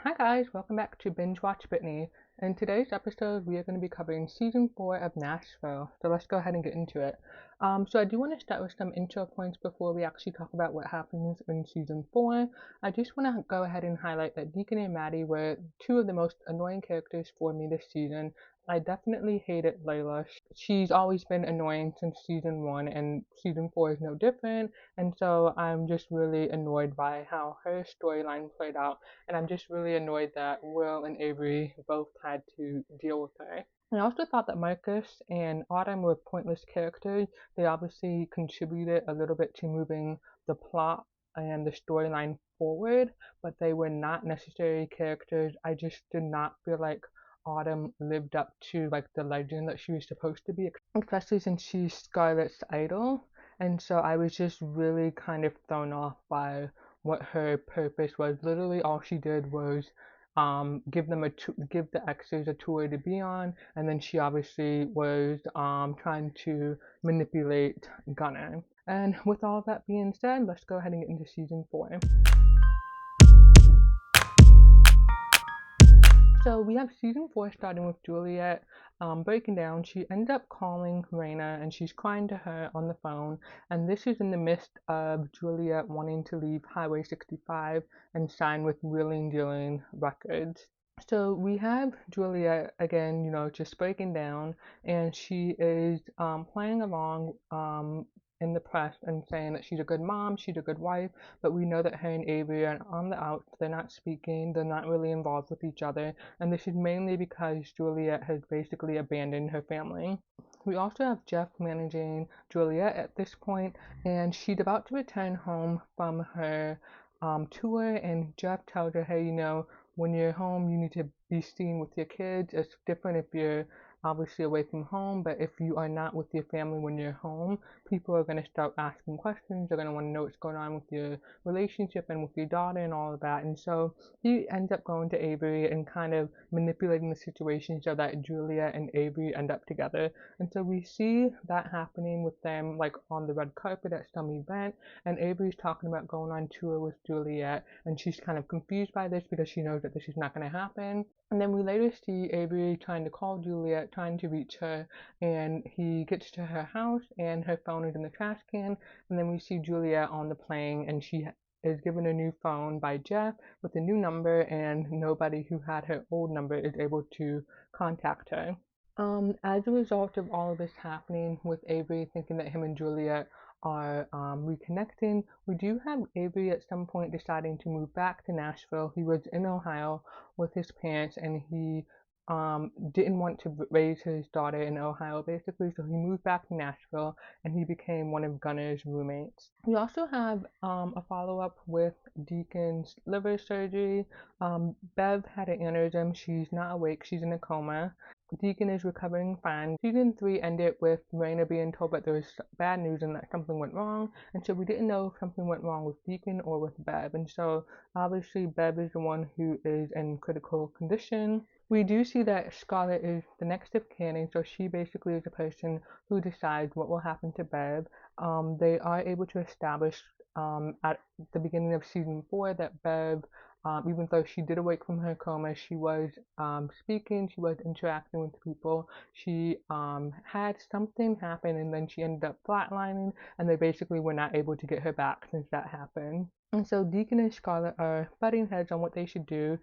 Hi guys, welcome back to Binge Watch Britney. In today's episode, we are going to be covering season 4 of Nashville. So let's go ahead and get into it. So I do want to start with some intro points before we actually talk about what happens in season 4. I just want to go ahead and highlight that Deacon and Maddie were two of the most annoying characters for me this season. I definitely hated Layla. She's always been annoying since season 1, and season 4 is no different. And so I'm just really annoyed by how her storyline played out, and I'm just really annoyed that Will and Avery both had to deal with her. I also thought that Marcus and Autumn were pointless characters. They obviously contributed a little bit to moving the plot and the storyline forward, but they were not necessary characters. I just did not feel like Autumn lived up to like the legend that she was supposed to be, especially since she's Scarlett's idol. And so I was just really kind of thrown off by what her purpose was. Literally, all she did was give the exes a tour to be on, and then she obviously was trying to manipulate Gunner. And with all that being said, let's go ahead and get into season 4. So we have season 4 starting with Juliet breaking down. She ends up calling Raina and she's crying to her on the phone. And this is in the midst of Juliet wanting to leave Highway 65 and sign with Wheeling Dealing Records. So we have Juliet again, just breaking down, and she is playing along in the press and saying that she's a good mom, she's a good wife, but we know that her and Avery are on the outs, they're not speaking, they're not really involved with each other, and this is mainly because Juliet has basically abandoned her family. We also have Jeff managing Juliet at this point, and she's about to return home from her tour, and Jeff tells her, hey, when you're home, you need to be seen with your kids. It's different if you're obviously away from home, but if you are not with your family when you're home, people are going to start asking questions. They're going to want to know what's going on with your relationship and with your daughter and all of that. And so he ends up going to Avery and kind of manipulating the situation so that Julia and Avery end up together. And so we see that happening with them like on the red carpet at some event, and Avery's talking about going on tour with Juliet, and she's kind of confused by this because she knows that this is not going to happen. And then we later see Avery trying to call Juliet, trying to reach her, and he gets to her house and her phone is in the trash can. And then we see Juliet on the plane, and she is given a new phone by Jeff with a new number, and nobody who had her old number is able to contact her. As a result of all of this happening, with Avery thinking that him and Juliet are reconnecting, we do have Avery at some point deciding to move back to Nashville. He was in Ohio with his parents, and he didn't want to raise his daughter in Ohio, basically, so he moved back to Nashville, and he became one of Gunner's roommates. We also have a follow-up with Deacon's liver surgery. Bev had an aneurysm. She's not awake. She's in a coma. Deacon is recovering fine. Season 3 ended with Raina being told that there was bad news and that something went wrong, and so we didn't know if something went wrong with Deacon or with Bev, and so obviously Bev is the one who is in critical condition. We do see that Scarlett is the next of kin, so she basically is the person who decides what will happen to Bev. They are able to establish at the beginning of season 4 that Bev, even though she did awake from her coma, she was speaking, she was interacting with people. She had something happen, and then she ended up flatlining, and they basically were not able to get her back since that happened. And so Deacon and Scarlett are butting heads on what they should do.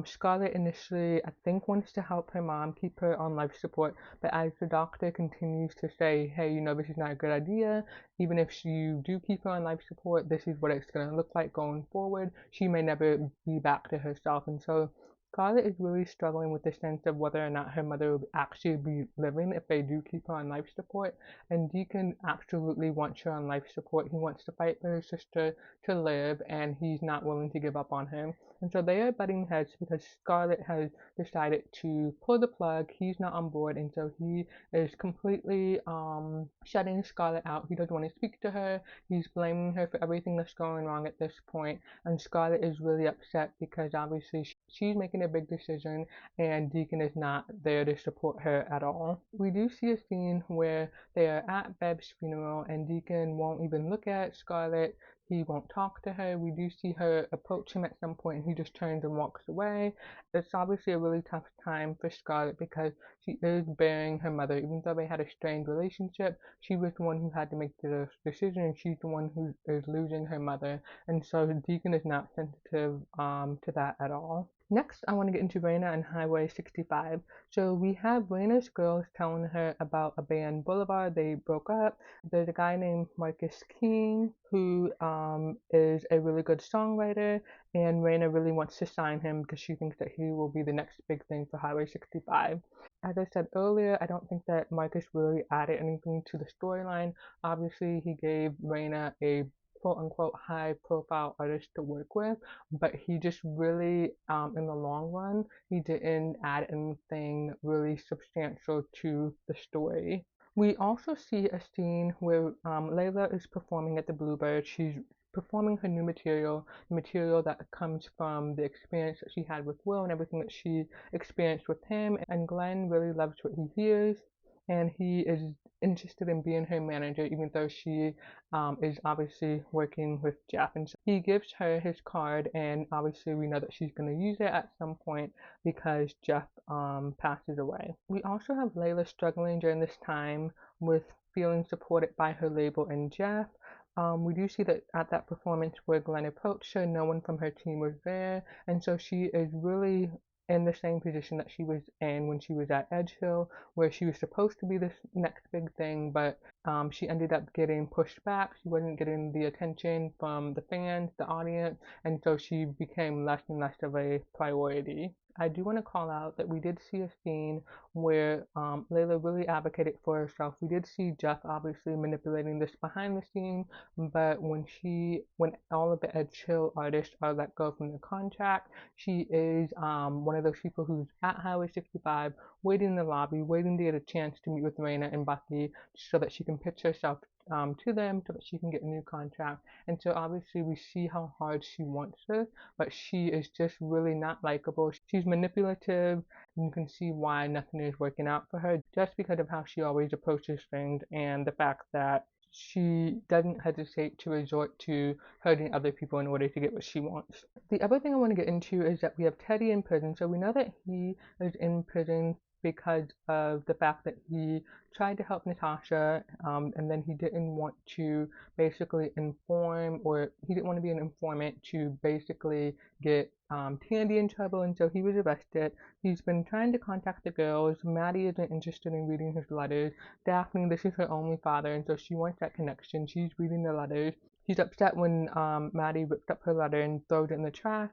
Scarlett initially, I think, wants to help her mom keep her on life support, but as the doctor continues to say, hey, this is not a good idea, even if you do keep her on life support, this is what it's going to look like going forward, she may never be back to herself. And so Scarlett is really struggling with the sense of whether or not her mother will actually be living if they do keep her on life support. And Deacon absolutely wants her on life support. He wants to fight for his sister to live, and he's not willing to give up on her. And so they are butting heads because Scarlett has decided to pull the plug. He's not on board, and so he is completely shutting Scarlett out. He doesn't want to speak to her. He's blaming her for everything that's going wrong at this point, and Scarlett is really upset because obviously she's making a big decision, and Deacon is not there to support her at all. We do see a scene where they are at Bev's funeral, and Deacon won't even look at Scarlett. he won't talk to her. We do see her approach him at some point and he just turns and walks away. It's obviously a really tough time for Scarlett because she is burying her mother. Even though they had a strained relationship, she was the one who had to make the decision, and she's the one who is losing her mother. And so Deacon is not sensitive to that at all. Next, I want to get into Raina and Highway 65. So we have Raina's girls telling her about a band Boulevard. They broke up. There's a guy named Marcus King who is a really good songwriter, and Raina really wants to sign him because she thinks that he will be the next big thing for Highway 65. As I said earlier, I don't think that Marcus really added anything to the storyline. Obviously, he gave Raina a quote unquote high profile artist to work with, but he just really, in the long run, he didn't add anything really substantial to the story. We also see a scene where Layla is performing at the Bluebird. She's performing her new material, material that comes from the experience that she had with Will and everything that she experienced with him. And Glenn really loves what he hears, and he is interested in being her manager, even though she is obviously working with Jeff. And so he gives her his card, and obviously we know that she's going to use it at some point because Jeff passes away. We also have Layla struggling during this time with feeling supported by her label and Jeff. We do see that at that performance where Glenn approached her, no one from her team was there, and so she is really in the same position that she was in when she was at Edge Hill, where she was supposed to be this next big thing, but she ended up getting pushed back. She wasn't getting the attention from the fans, the audience, and so she became less and less of a priority. I do want to call out that we did see a scene where Layla really advocated for herself. We did see Jeff obviously manipulating this behind the scenes, but when all of the Edge Hill artists are let go from the contract, she is one of those people who's at Highway 65, waiting in the lobby, waiting to get a chance to meet with Raina and Bucky so that she can pitch herself to them so that she can get a new contract. And so obviously we see how hard she wants this, but she is just really not likable. She's manipulative, and you can see why nothing is working out for her just because of how she always approaches things and the fact that she doesn't hesitate to resort to hurting other people in order to get what she wants. The other thing I want to get into is that we have Teddy in prison. So we know that he is in prison because of the fact that he tried to help Natasha, and then he didn't want to basically inform, or he didn't want to be an informant to basically get Tandy in trouble, and so he was arrested. He's been trying to contact the girls. Maddie isn't interested in reading his letters. Daphne, this is her only father, and so she wants that connection. She's reading the letters. She's upset when Maddie ripped up her letter and throws it in the trash.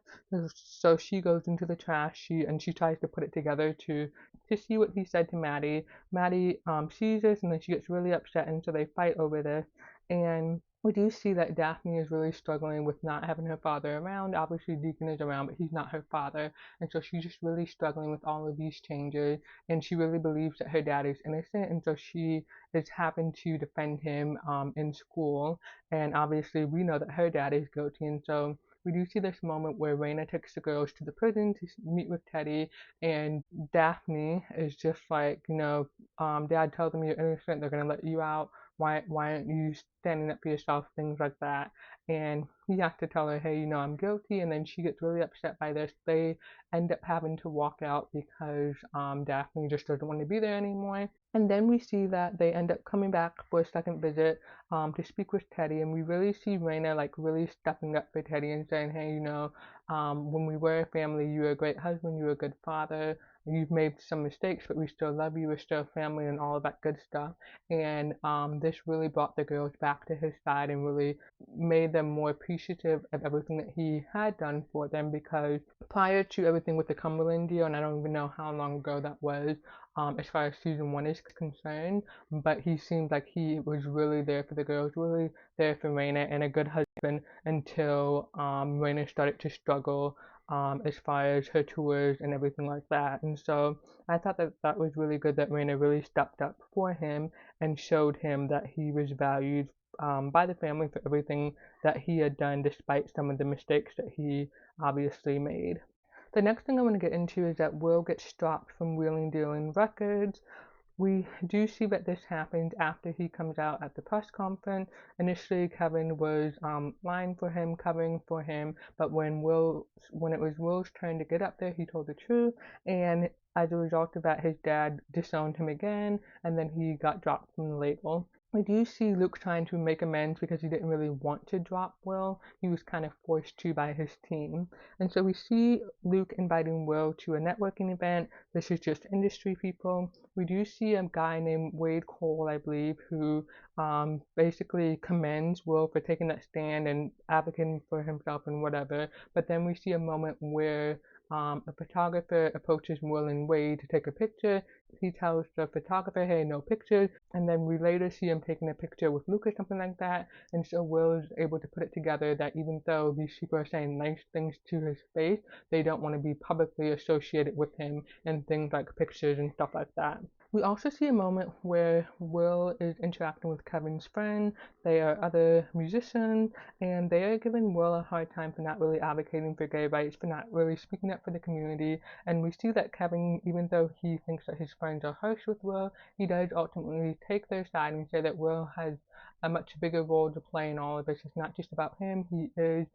So she goes into the trash. She tries to put it together to see what he said to Maddie. Maddie sees this, and then she gets really upset, and so they fight over this. And we do see that Daphne is really struggling with not having her father around. Obviously, Deacon is around, but he's not her father. And so she's just really struggling with all of these changes. And she really believes that her dad is innocent. And so she is having to defend him in school. And obviously, we know that her dad is guilty. And so we do see this moment where Raina takes the girls to the prison to meet with Teddy, and Daphne is just like, Dad, tell them you're innocent, they're gonna let you out. Why aren't you standing up for yourself? Things like that. And he has to tell her, hey, I'm guilty. And then she gets really upset by this. They end up having to walk out because Daphne just doesn't want to be there anymore. And then we see that they end up coming back for a second visit to speak with Teddy, and we really see Raina like really stepping up for Teddy and saying, hey, when we were a family, you were a great husband, you were a good father, you've made some mistakes, but we still love you, we're still family, and all of that good stuff. And this really brought the girls back to his side and really made them more appreciative of everything that he had done for them, because prior to everything with the Cumberland deal, and I don't even know how long ago that was, as far as season 1 is concerned, but he seemed like he was really there for the girls, really there for Raina, and a good husband until Raina started to struggle as far as her tours and everything like that. And so I thought that that was really good that Raina really stepped up for him and showed him that he was valued by the family for everything that he had done, despite some of the mistakes that he obviously made. The next thing I want to get into is that Will gets dropped from Wheeling Dealing Records. We do see that this happened after he comes out at the press conference. Initially, Kevin was lying for him, covering for him, but when it was Will's turn to get up there, he told the truth, and as a result of that, his dad disowned him again, and then he got dropped from the label. We do see Luke trying to make amends because he didn't really want to drop Will. He was kind of forced to by his team. And so we see Luke inviting Will to a networking event. This is just industry people. We do see a guy named Wade Cole, I believe, who basically commends Will for taking that stand and advocating for himself and whatever. But then we see a moment where a photographer approaches Will and Wade to take a picture. He tells the photographer, hey, no pictures. And then we later see him taking a picture with Luke or something like that. And so Will is able to put it together that even though these people are saying nice things to his face, they don't want to be publicly associated with him and things like pictures and stuff like that. We also see a moment where Will is interacting with Kevin's friend. They are other musicians, and they are giving Will a hard time for not really advocating for gay rights, for not really speaking up for the community. And we see that Kevin, even though he thinks that his friends are harsh with Will, he does ultimately take their side and say that Will has a much bigger role to play in all of this. It's not just about him. He is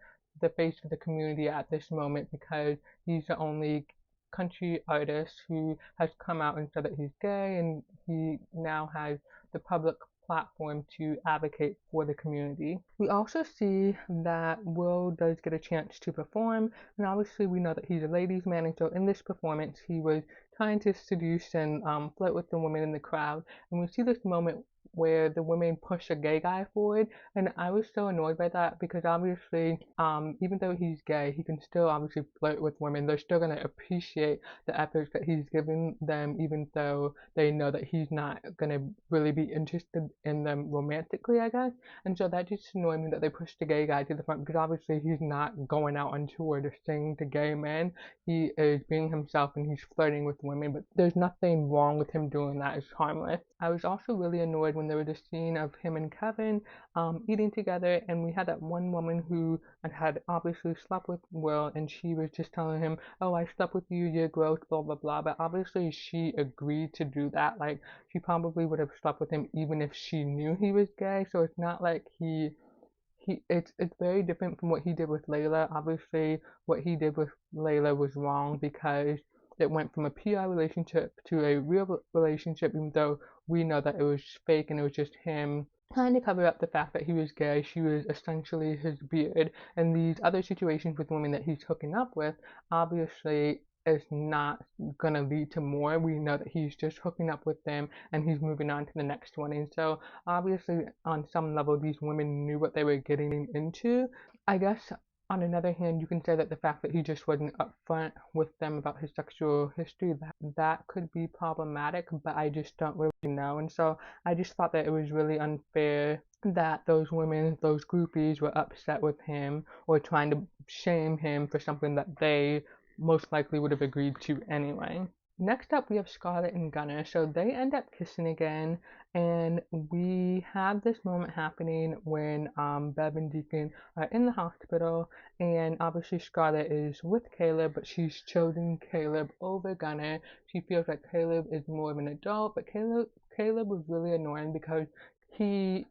the face of the community at this moment because he's the only country artist who has come out and said that he's gay, and he now has the public platform to advocate for the community. We also see that Will does get a chance to perform, and obviously we know that he's a ladies' man, and so in this performance he was trying to seduce and flirt with the women in the crowd, and we see this moment where the women push a gay guy forward, and I was so annoyed by that because obviously, even though he's gay, he can still obviously flirt with women. They're still gonna appreciate the efforts that he's giving them, even though they know that he's not gonna really be interested in them romantically, I guess. And so that just annoyed me that they pushed the gay guy to the front because obviously he's not going out on tour to sing to gay men. He is being himself and he's flirting with women, but there's nothing wrong with him doing that. It's harmless. I was also really annoyed when there was a scene of him and Kevin eating together, and we had that one woman who had obviously slept with Will, and she was just telling him, oh, I slept with you, you're gross, blah blah blah, but obviously she agreed to do that. Like, she probably would have slept with him even if she knew he was gay, so it's not like it's very different from what he did with Layla. Obviously what he did with Layla was wrong because it went from a PR relationship to a real relationship, even though we know that it was fake and it was just him trying to cover up the fact that he was gay. She was essentially his beard. And these other situations with women that he's hooking up with, obviously is not going to lead to more. We know that he's just hooking up with them and he's moving on to the next one. And so obviously on some level these women knew what they were getting into. I guess on another hand, you can say that the fact that he just wasn't upfront with them about his sexual history, that could be problematic, but I just don't really know. And so I just thought that it was really unfair that those women, those groupies, were upset with him or trying to shame him for something that they most likely would have agreed to anyway. Next up, we have Scarlett and Gunnar. So they end up kissing again, and we have this moment happening when Bev and Deacon are in the hospital, and obviously Scarlett is with Caleb, but she's chosen Caleb over Gunnar. She feels like Caleb is more of an adult, but Caleb was really annoying because he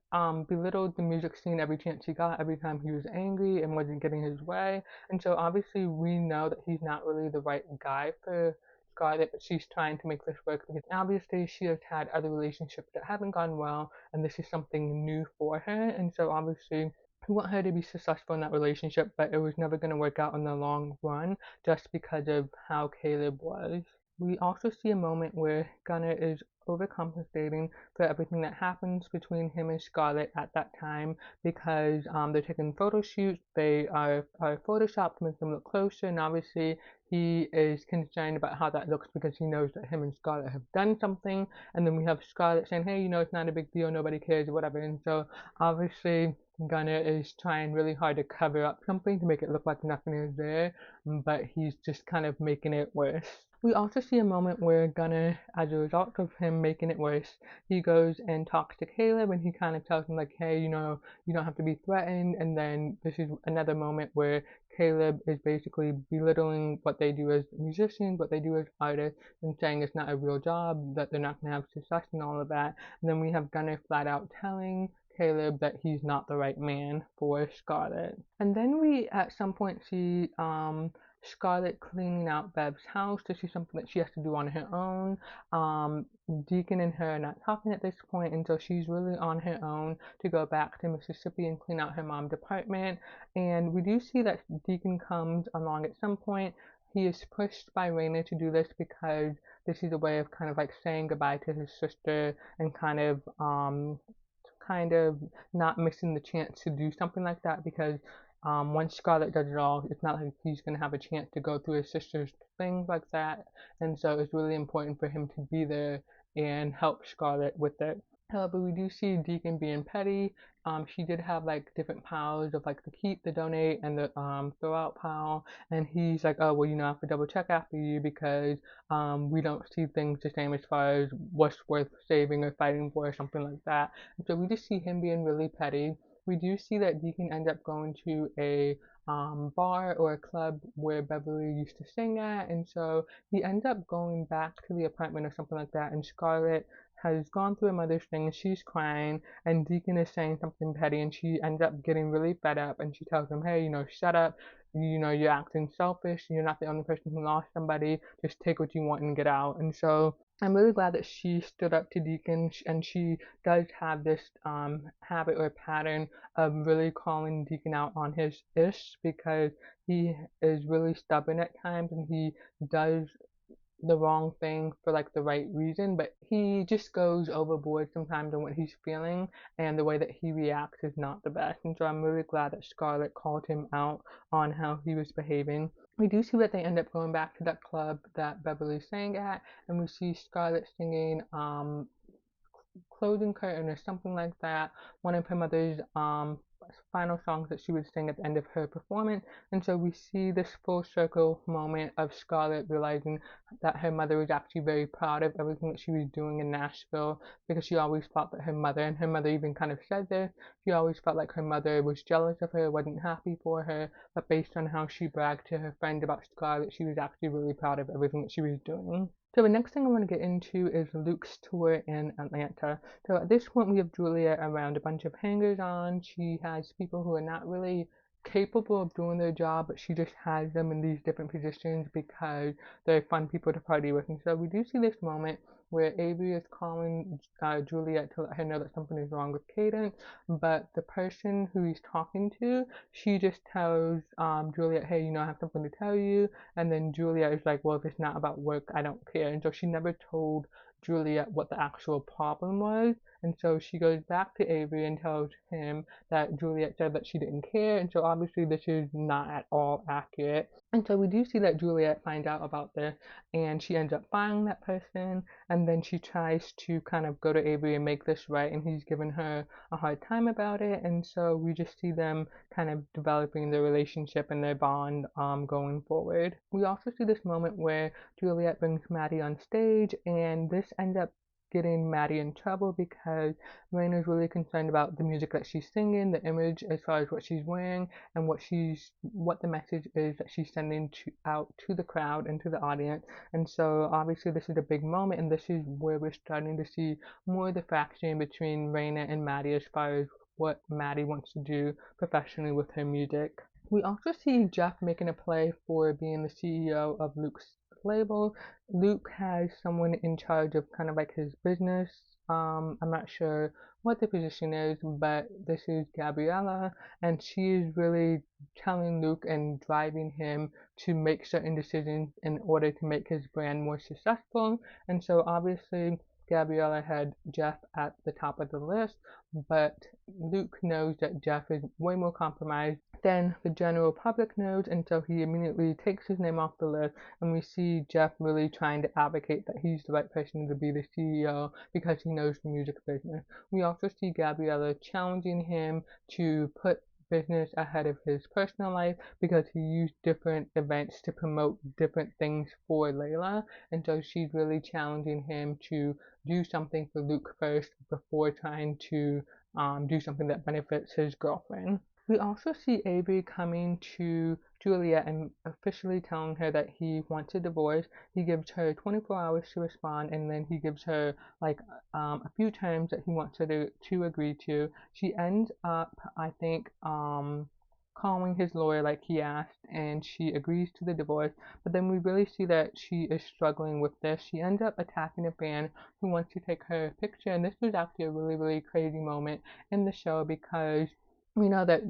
belittled the music scene every chance he got, every time he was angry and wasn't getting his way. And so obviously we know that he's not really the right guy for Scarlett, but she's trying to make this work because obviously she has had other relationships that haven't gone well, and this is something new for her. And so obviously we want her to be successful in that relationship, but it was never going to work out in the long run just because of how Caleb was. We also see a moment where Gunnar is overcompensating for everything that happens between him and Scarlett at that time because they're taking photo shoots, they are photoshopped to make them look closer, and obviously he is concerned about how that looks because he knows that him and Scarlett have done something, and then we have Scarlett saying, hey, it's not a big deal, nobody cares, or whatever, and so obviously Gunnar is trying really hard to cover up something to make it look like nothing is there, but he's just kind of making it worse. We also see a moment where Gunnar, as a result of him making it worse, he goes and talks to Caleb and he kind of tells him like, hey, you don't have to be threatened. And then this is another moment where Caleb is basically belittling what they do as musicians, what they do as artists, and saying it's not a real job, that they're not going to have success and all of that. And then we have Gunnar flat out telling Caleb that he's not the right man for Scarlett. And then we at some point see Scarlett cleaning out Bev's house. This is something that she has to do on her own. Deacon and her are not talking at this point, and so she's really on her own to go back to Mississippi and clean out her mom's apartment. And we do see that Deacon comes along at some point. He is pushed by Raina to do this because this is a way of kind of like saying goodbye to his sister and kind of not missing the chance to do something like that, because once Scarlett does it all, it's not like he's going to have a chance to go through his sister's things like that. And so it's really important for him to be there and help Scarlett with it. However, we do see Deacon being petty. She did have like different piles of like the keep, the donate, and the throw out pile. And he's like, oh, well, I have to double check after you because we don't see things the same as far as what's worth saving or fighting for or something like that. And so we just see him being really petty. We do see that Deacon ends up going to a bar or a club where Beverly used to sing at, and so he ends up going back to the apartment or something like that, and Scarlett has gone through her mother's thing and she's crying, and Deacon is saying something petty, and she ends up getting really fed up, and she tells him, hey, shut up, you're acting selfish, you're not the only person who lost somebody, just take what you want and get out. And so I'm really glad that she stood up to Deacon, and she does have this habit or pattern of really calling Deacon out on his ish, because he is really stubborn at times and he does the wrong thing for like the right reason, but he just goes overboard sometimes on what he's feeling, and the way that he reacts is not the best. And so I'm really glad that Scarlett called him out on how he was behaving. We do see that they end up going back to that club that Beverly sang at, and we see Scarlett singing closing curtain or something like that, one of her mother's final songs that she would sing at the end of her performance. And so we see this full circle moment of Scarlett realizing that her mother was actually very proud of everything that she was doing in Nashville, because she always felt that her mother, and her mother even kind of said this, she always felt like her mother was jealous of her, wasn't happy for her, but based on how she bragged to her friend about Scarlett, she was actually really proud of everything that she was doing. So the next thing I want to get into is Luke's tour in Atlanta. So at this point we have Julia around a bunch of hangers-on. She has people who are not really capable of doing their job, but she just has them in these different positions because they're fun people to party with. And so we do see this moment where Avery is calling Juliet to let her know that something is wrong with Cadence, but the person who he's talking to, she just tells Juliet, hey, I have something to tell you, and then Juliet is like, well, if it's not about work, I don't care. And so she never told Juliet what the actual problem was, and so she goes back to Avery and tells him that Juliet said that she didn't care, and so obviously this is not at all accurate. And so we do see that Juliet finds out about this, and she ends up firing that person, and then she tries to kind of go to Avery and make this right, and he's given her a hard time about it, and so we just see them kind of developing their relationship and their bond going forward. We also see this moment where Juliet brings Maddie on stage, and this ends up getting Maddie in trouble because Raina's really concerned about the music that she's singing, the image as far as what she's wearing, and what the message is that she's sending out to the crowd and to the audience. And so obviously this is a big moment, and this is where we're starting to see more of the fraction between Raina and Maddie as far as what Maddie wants to do professionally with her music. We also see Jeff making a play for being the CEO of Luke's label. Luke has someone in charge of kind of like his business. I'm not sure what the position is, but this is Gabriella, and she is really telling Luke and driving him to make certain decisions in order to make his brand more successful. And so obviously Gabriella had Jeff at the top of the list, but Luke knows that Jeff is way more compromised than the general public knows, and so he immediately takes his name off the list, and we see Jeff really trying to advocate that he's the right person to be the CEO because he knows the music business. We also see Gabriella challenging him to put business ahead of his personal life because he used different events to promote different things for Layla, and so she's really challenging him to do something for Luke first before trying to do something that benefits his girlfriend. We also see Avery coming to Juliet and officially telling her that he wants a divorce. He gives her 24 hours to respond, and then he gives her like a few terms that he wants her to agree to. She ends up, I think, calling his lawyer like he asked, and she agrees to the divorce. But then we really see that she is struggling with this. She ends up attacking a fan who wants to take her picture, and this was actually a really, really crazy moment in the show because we know that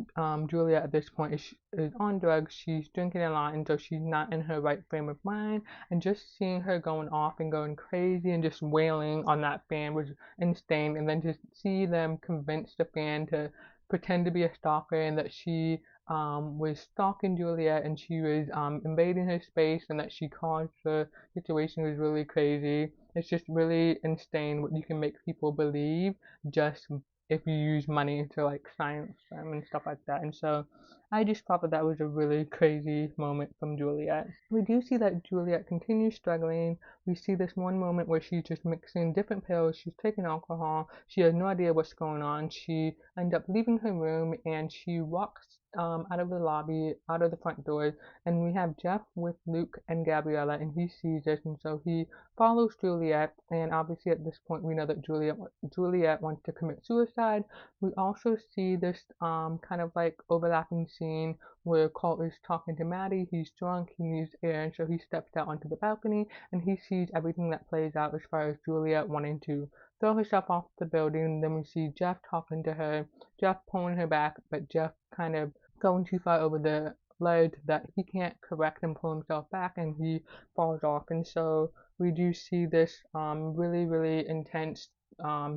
Julia at this point is on drugs. She's drinking a lot, and so she's not in her right frame of mind. And just seeing her going off and going crazy and just wailing on that fan was insane. And then just see them convince the fan to pretend to be a stalker and that she was stalking Juliet and she was invading her space and that she caused the situation was really crazy. It's just really insane what you can make people believe just if you use money to like silence them and stuff like that. And so I just thought that that was a really crazy moment from Juliet. We do see that Juliet continues struggling. We see this one moment where she's just mixing different pills, she's taking alcohol, she has no idea what's going on. She ends up leaving her room and she walks out of the lobby, out of the front doors, and we have Jeff with Luke and Gabriella, and he sees this, and so he follows Juliet, and obviously at this point we know that Juliet wants to commit suicide. We also see this kind of like overlapping scene where Colt is talking to Maddie. He's drunk, he needs air, and so he steps out onto the balcony and he sees everything that plays out as far as Juliet wanting to throw herself off the building. Then we see Jeff talking to her, Jeff pulling her back, but Jeff kind of going too far over the ledge that he can't correct and pull himself back, and he falls off. And so we do see this really, really intense,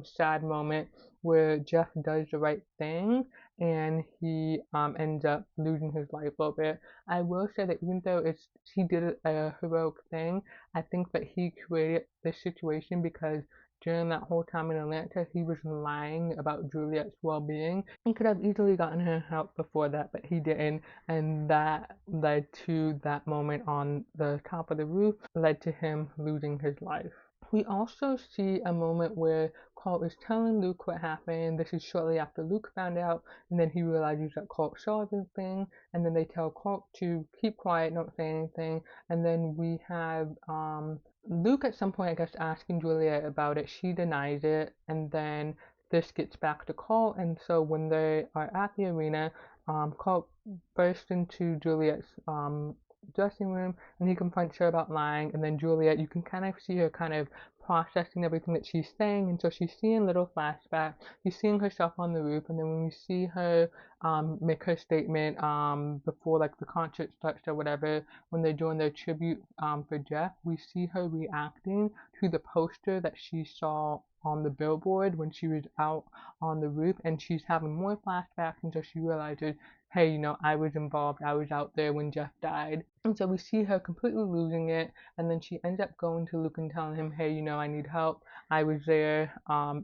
sad moment where Jeff does the right thing and he ends up losing his life a little bit. I will say that even though he did a heroic thing, I think that he created this situation because during that whole time in Atlanta, he was lying about Juliet's well-being. He could have easily gotten her help before that, but he didn't, and that led to that moment on the top of the roof, led to him losing his life. We also see a moment where Colt is telling Luke what happened. This is shortly after Luke found out, and then he realizes that Colt saw everything, and then they tell Colt to keep quiet, don't say anything, and then we have Luke at some point, I guess, asking Juliet about it. She denies it, and then this gets back to Colt, and so when they are at the arena, Colt bursts into Juliet's dressing room and he confronts her about lying, and then Juliet, you can kind of see her kind of processing everything that she's saying, and so she's seeing little flashbacks. She's seeing herself on the roof, and then when we see her make her statement before like the concert starts or whatever, when they're doing their tribute for Jeff, we see her reacting to the poster that she saw on the billboard when she was out on the roof, and she's having more flashbacks until she realizes, hey, I was involved, I was out there when Jeff died. And so we see her completely losing it, and then she ends up going to Luke and telling him, hey, I need help, I was there,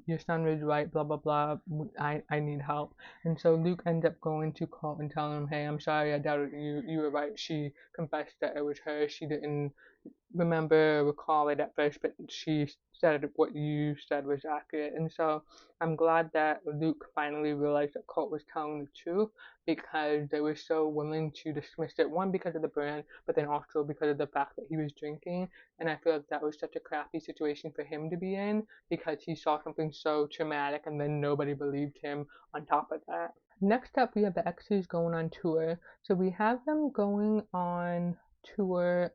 your son was right, blah blah blah, I need help. And so Luke ends up going to Colt and telling him, hey, I'm sorry, I doubted you, you were right, she confessed that it was her, she didn't remember or recall it at first, but she said what you said was accurate. And so I'm glad that Luke finally realized that Colt was telling the truth because they were so willing to dismiss it. One, because of the brand, but then also because of the fact that he was drinking. And I feel like that was such a crappy situation for him to be in because he saw something so traumatic and then nobody believed him on top of that. Next up, we have the X's going on tour. So we have them going on tour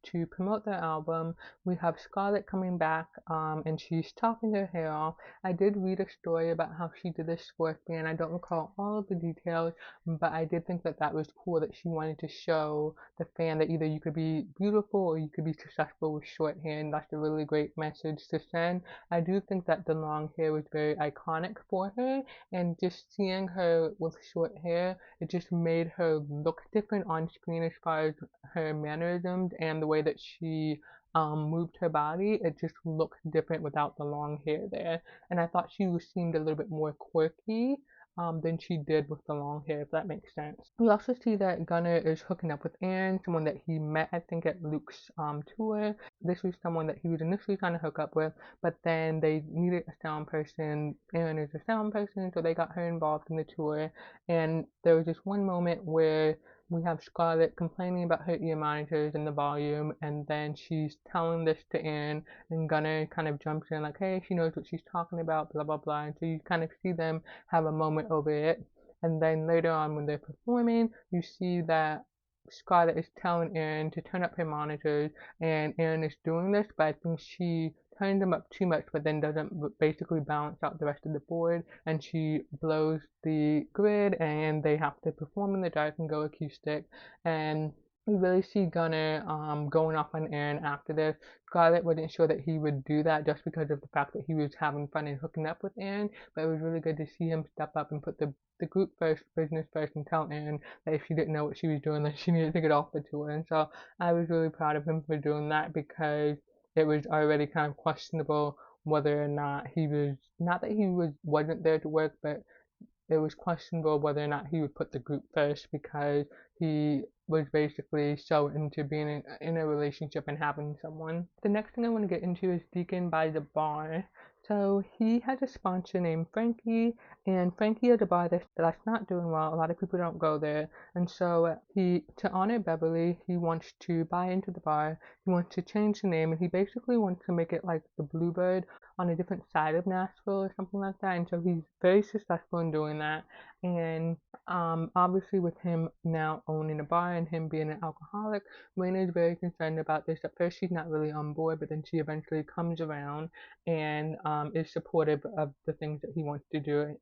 to promote their album. We have Scarlett coming back and she's chopping her hair off. I did read a story about how she did this for a fan. I don't recall all of the details, but I did think that that was cool that she wanted to show the fan that either you could be beautiful or you could be successful with short hair, and that's a really great message to send. I do think that the long hair was very iconic for her, and just seeing her with short hair, it just made her look different on screen as far as her mannerisms and the way that she moved her body. It just looked different without the long hair there, and I thought she seemed a little bit more quirky than she did with the long hair, if that makes sense. We also see that Gunnar is hooking up with Aaron, someone that he met, I think, at Luke's tour. This was someone that he was initially trying to hook up with, but then they needed a sound person. Aaron is a sound person, so they got her involved in the tour. And there was this one moment where we have Scarlett complaining about her ear monitors and the volume, and then she's telling this to Aaron, and Gunnar kind of jumps in like, hey, she knows what she's talking about, blah, blah, blah. And so you kind of see them have a moment over it. And then later on, when they're performing, you see that Scarlett is telling Aaron to turn up her monitors, and Aaron is doing this, but I think she turns them up too much, but then doesn't basically balance out the rest of the board, and she blows the grid, and they have to perform in the dark and go acoustic. And we really see Gunnar going off on Aaron after this. Scarlett wasn't sure that he would do that just because of the fact that he was having fun and hooking up with Aaron, but it was really good to see him step up and put the group first, business first, and tell Aaron that if she didn't know what she was doing, then she needed to get off the tour. And so I was really proud of him for doing that, because it was already kind of questionable whether or not he was, not that he wasn't there to work, but it was questionable whether or not he would put the group first, because he was basically so into being in a relationship and having someone. The next thing I want to get into is Deacon by the bar. So he has a sponsor named Frankie, and Frankie has a bar that's not doing well. A lot of people don't go there, and so to honor Beverly, he wants to buy into the bar. He wants to change the name, and he basically wants to make it like the Bluebird on a different side of Nashville or something like that. And so he's very successful in doing that. And obviously, with him now owning a bar and him being an alcoholic, Raina is very concerned about this. At first, she's not really on board, but then she eventually comes around and is supportive of the things that he wants to do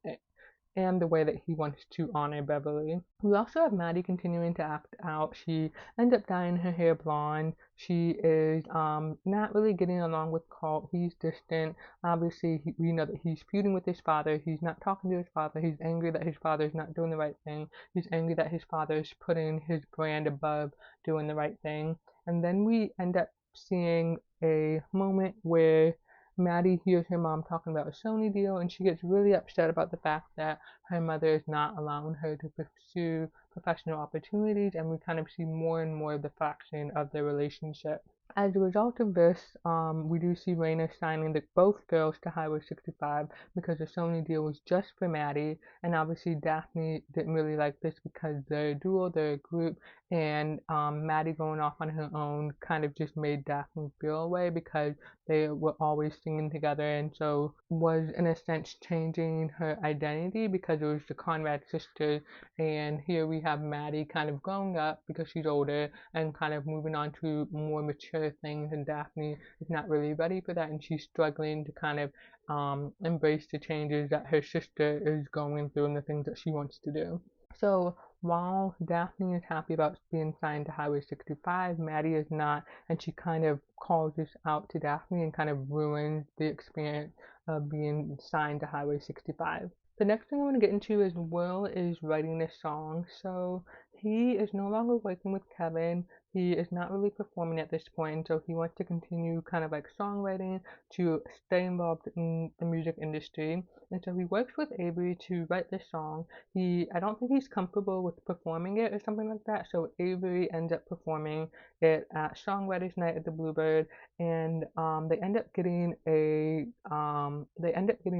and the way that he wants to honor Beverly. We also have Maddie continuing to act out. She ends up dyeing her hair blonde. She is not really getting along with Colt. He's distant. Obviously, we know that he's feuding with his father. He's not talking to his father. He's angry that his father is not doing the right thing. He's angry that his father is putting his brand above doing the right thing. And then we end up seeing a moment where Maddie hears her mom talking about a Sony deal, and she gets really upset about the fact that her mother is not allowing her to pursue professional opportunities, and we kind of see more and more of the fraction of their relationship. As a result of this, we do see Raina signing both girls to Highway 65 because the Sony deal was just for Maddie, and obviously Daphne didn't really like this because they're a duo, they're a group, and Maddie going off on her own kind of just made Daphne feel away because they were always singing together, and so was in a sense changing her identity because it was the Conrad sisters. And here we have Maddie kind of growing up because she's older and kind of moving on to more mature things, and Daphne is not really ready for that, and she's struggling to kind of embrace the changes that her sister is going through and the things that she wants to do. So while Daphne is happy about being signed to Highway 65, Maddie is not, and she kind of calls this out to Daphne and kind of ruins the experience of being signed to Highway 65. The next thing I want to get into is Will is writing this song. So he is no longer working with Kevin. He is not really performing at this point, so he wants to continue kind of like songwriting to stay involved in the music industry. And so he works with Avery to write this song. I don't think he's comfortable with performing it or something like that, so Avery ends up performing it at Songwriters Night at the Bluebird, and they end up getting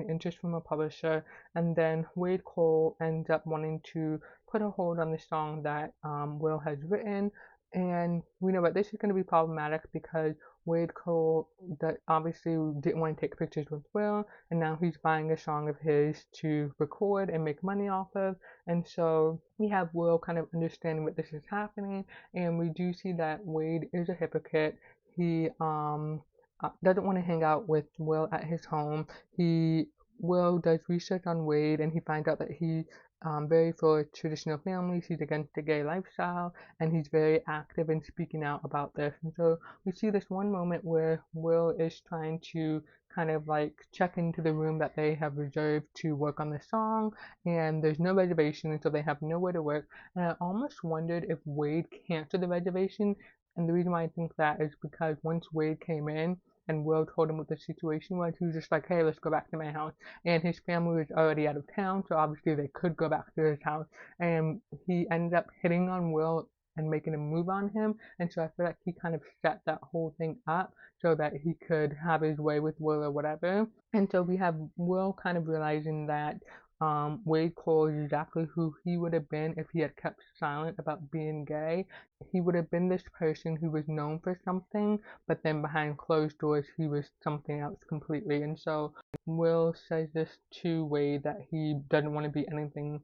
interest from a publisher, and then Wade Cole ends up wanting to put a hold on the song that Will has written. And we know that this is going to be problematic because Wade Cole that obviously didn't want to take pictures with Will, and now he's buying a song of his to record and make money off of. And so we have Will kind of understanding what this is happening, and we do see that Wade is a hypocrite. He doesn't want to hang out with Will at his home. Will does research on Wade, and he finds out that he very for traditional families. He's against the gay lifestyle, and he's very active in speaking out about this. And so we see this one moment where Will is trying to kind of like check into the room that they have reserved to work on the song, and there's no reservation, and so they have nowhere to work. And I almost wondered if Wade canceled the reservation, and the reason why I think that is because once Wade came in, and Will told him what the situation was, he was just like, hey, let's go back to my house. And his family was already out of town, so obviously they could go back to his house. And he ended up hitting on Will and making a move on him. And so I feel like he kind of set that whole thing up so that he could have his way with Will or whatever. And so we have Will kind of realizing that Wade Cole is exactly who he would have been if he had kept silent about being gay. He would have been this person who was known for something, but then behind closed doors, he was something else completely. And so Will says this to Wade that he doesn't want to be anything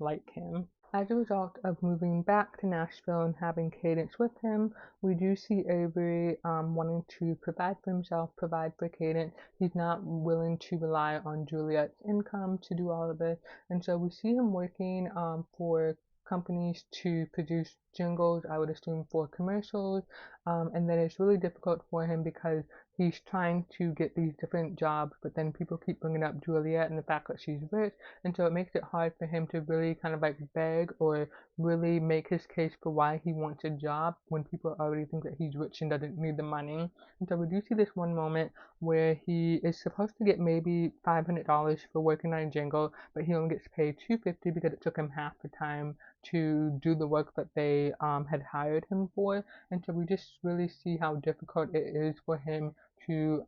like him. As a result of moving back to Nashville and having Cadence with him, we do see Avery wanting to provide for himself, provide for Cadence. He's not willing to rely on Juliet's income to do all of this, and so we see him working for companies to produce jingles, I would assume for commercials, and then it's really difficult for him because he's trying to get these different jobs, but then people keep bringing up Juliet and the fact that she's rich, and so it makes it hard for him to really kind of like beg or really make his case for why he wants a job when people already think that he's rich and doesn't need the money. And so we do see this one moment where he is supposed to get maybe $500 for working on a jingle, but he only gets paid $250 because it took him half the time to do the work that they had hired him for. And so we just really see how difficult it is for him to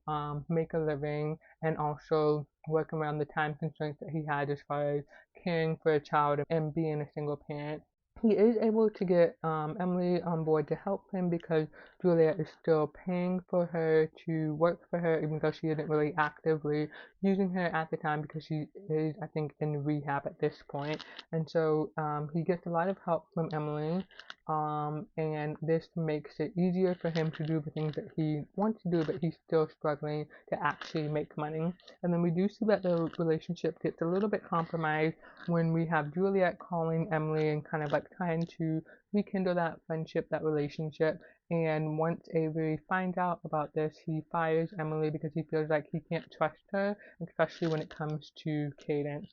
make a living and also work around the time constraints that he had as far as caring for a child and being a single parent. He is able to get Emily on board to help him because Juliet is still paying for her to work for her, even though she isn't really actively using her at the time because she is, I think, in rehab at this point. And so he gets a lot of help from Emily, and this makes it easier for him to do the things that he wants to do, but he's still struggling to actually make money. And then we do see that the relationship gets a little bit compromised when we have Juliet calling Emily and kind of like trying to rekindle that friendship, that relationship. And once Avery finds out about this, he fires Emily because he feels like he can't trust her, especially when it comes to Cadence.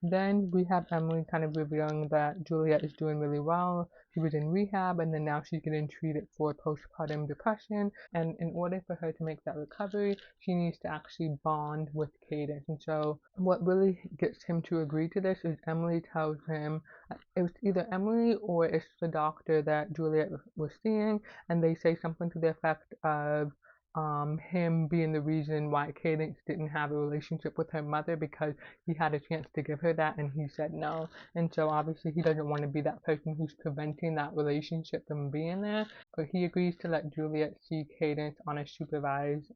Then we have Emily kind of revealing that Juliet is doing really well. She was in rehab and then now she's getting treated for postpartum depression. And in order for her to make that recovery, she needs to actually bond with Cadence. And so what really gets him to agree to this is Emily tells him, it was either Emily or it's the doctor that Juliet was seeing, and they say something to the effect of him being the reason why Cadence didn't have a relationship with her mother because he had a chance to give her that and he said no. And so obviously he doesn't want to be that person who's preventing that relationship from being there, but he agrees to let Juliet see Cadence on a supervised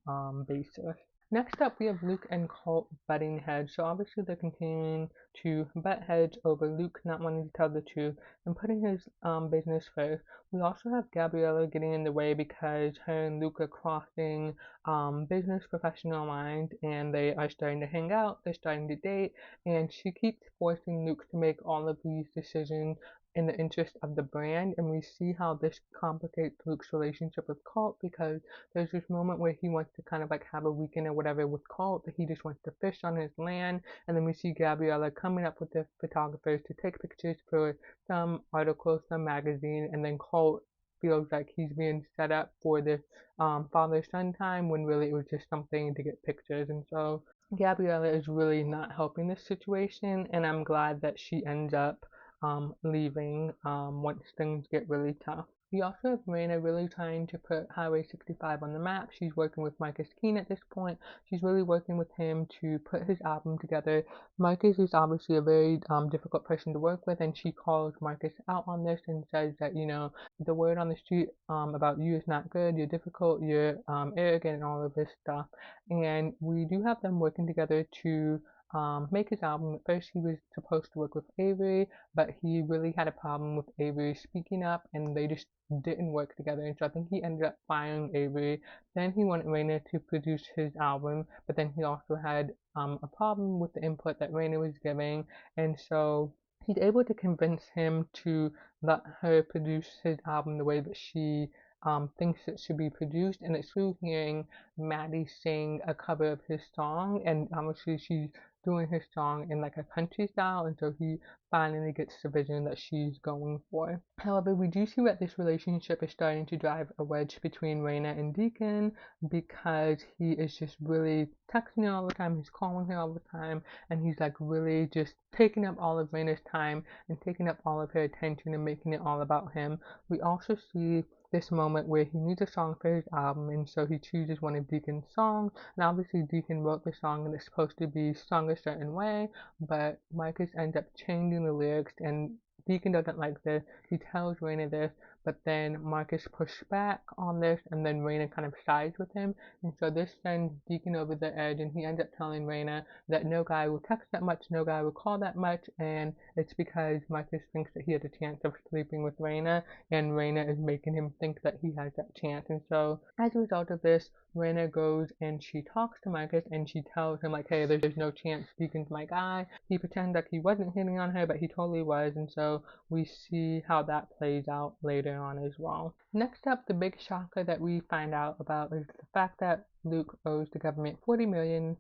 basis. Next up, we have Luke and Colt butting heads. So obviously they're continuing to butt heads over Luke not wanting to tell the truth and putting his business first. We also have Gabriella getting in the way because her and Luke are crossing business professional lines and they are starting to hang out, they're starting to date, and she keeps forcing Luke to make all of these decisions in the interest of the brand, and we see how this complicates Luke's relationship with Colt because there's this moment where he wants to kind of like have a weekend or whatever with Colt, that he just wants to fish on his land, and then we see Gabriella coming up with the photographers to take pictures for some articles, some magazine, and then Colt feels like he's being set up for this father-son time when really it was just something to get pictures. And so Gabriella is really not helping this situation, and I'm glad that she ends up leaving once things get really tough. We also have Raina really trying to put Highway 65 on the map. She's working with Marcus Keene at this point. She's really working with him to put his album together. Marcus is obviously a very difficult person to work with, and she calls Marcus out on this and says that, you know, the word on the street about you is not good, you're difficult, you're arrogant, and all of this stuff. And we do have them working together to make his album. At first, he was supposed to work with Avery, but he really had a problem with Avery speaking up, and they just didn't work together. And so I think he ended up firing Avery. Then he wanted Raina to produce his album, but then he also had a problem with the input that Raina was giving, and so he's able to convince him to let her produce his album the way that she thinks it should be produced, and it's through hearing Maddie sing a cover of his song, and obviously she's doing his song in like a country style, and so he finally gets the vision that she's going for. However, we do see that this relationship is starting to drive a wedge between Raina and Deacon because he is just really texting her all the time, he's calling her all the time, and he's like really just taking up all of Raina's time and taking up all of her attention and making it all about him. We also see this moment where he needs a song for his album, and so he chooses one of Deacon's songs. And obviously, Deacon wrote the song and it's supposed to be sung a certain way, but Marcus ends up changing the lyrics, and Deacon doesn't like this. He tells Raina this, but then Marcus pushed back on this, and then Raina kind of sides with him, and so this sends Deacon over the edge, and he ends up telling Raina that no guy will text that much, no guy will call that much, and it's because Marcus thinks that he has a chance of sleeping with Raina, and Raina is making him think that he has that chance. And so as a result of this, Raina goes and she talks to Marcus and she tells him like, hey, there's no chance Deacon's my guy. He pretends like he wasn't hitting on her, but he totally was, and so we see how that plays out later on as well. Next up, the big shocker that we find out about is the fact that Luke owes the government $40 million.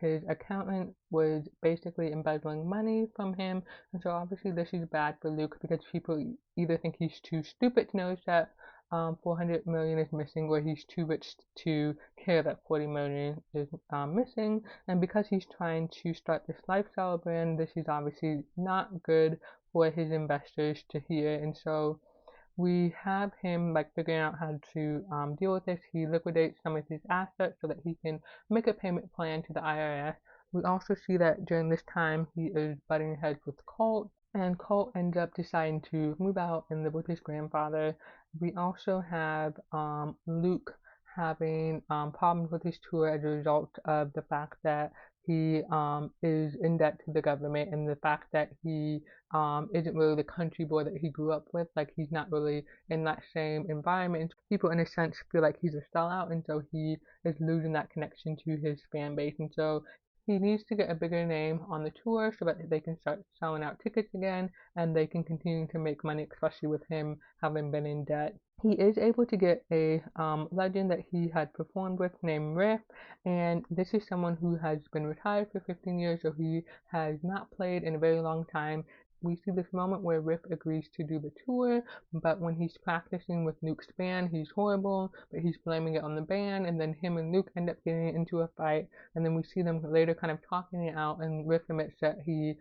His accountant was basically embezzling money from him, and so obviously this is bad for Luke because people either think he's too stupid to notice that 400 million is missing, or he's too rich to care that 40 million is missing. And because he's trying to start this lifestyle brand, this is obviously not good for his investors to hear. And so we have him like figuring out how to deal with this. He liquidates some of his assets so that he can make a payment plan to the IRS. We also see that during this time he is butting heads with Colt, and Colt ends up deciding to move out and live with his grandfather. We also have Luke having problems with his tour as a result of the fact that he is in debt to the government, and the fact that he isn't really the country boy that he grew up with. Like, he's not really in that same environment. People, in a sense, feel like he's a sellout, and so he is losing that connection to his fan base. And so he needs to get a bigger name on the tour so that they can start selling out tickets again and they can continue to make money, especially with him having been in debt. He is able to get a legend that he had performed with named Riff, and this is someone who has been retired for 15 years, so he has not played in a very long time. We see this moment where Riff agrees to do the tour, but when he's practicing with Luke's band, he's horrible, but he's blaming it on the band, and then him and Luke end up getting into a fight, and then we see them later kind of talking it out, and Riff admits that he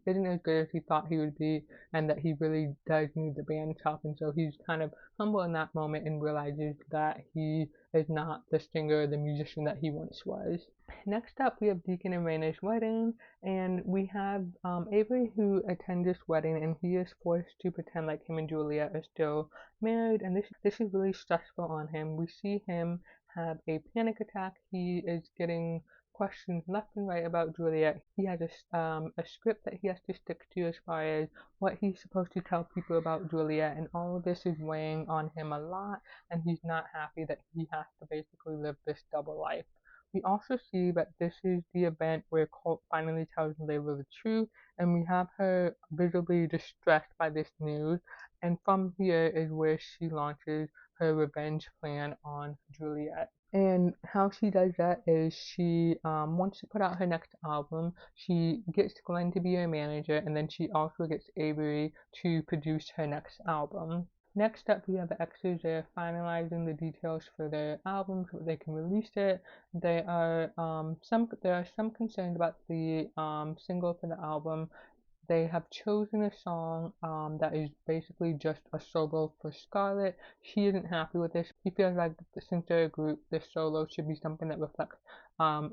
isn't as good as he thought he would be, and that he really does need the band's help, and so he's kind of humble in that moment and realizes that he is not the singer, the musician that he once was. Next up, we have Deacon and Raina's wedding, and we have Avery who attends this wedding, and he is forced to pretend like him and Julia are still married, and this is really stressful on him. We see him have a panic attack. He is getting questions left and right about Juliet. He has a script that he has to stick to as far as what he's supposed to tell people about Juliet, and all of this is weighing on him a lot, and he's not happy that he has to basically live this double life. We also see that this is the event where Colt finally tells Layla the truth, and we have her visibly distressed by this news, and from here is where she launches her revenge plan on Juliet. And how she does that is she wants to put out her next album. She gets Glenn to be her manager, and then she also gets Avery to produce her next album. Next up, we have the X's. They're finalizing the details for their album so that they can release it. There are some concerns about the single for the album. They have chosen a song that is basically just a solo for Scarlett. She isn't happy with this. She feels like since they're a group, this solo should be something that reflects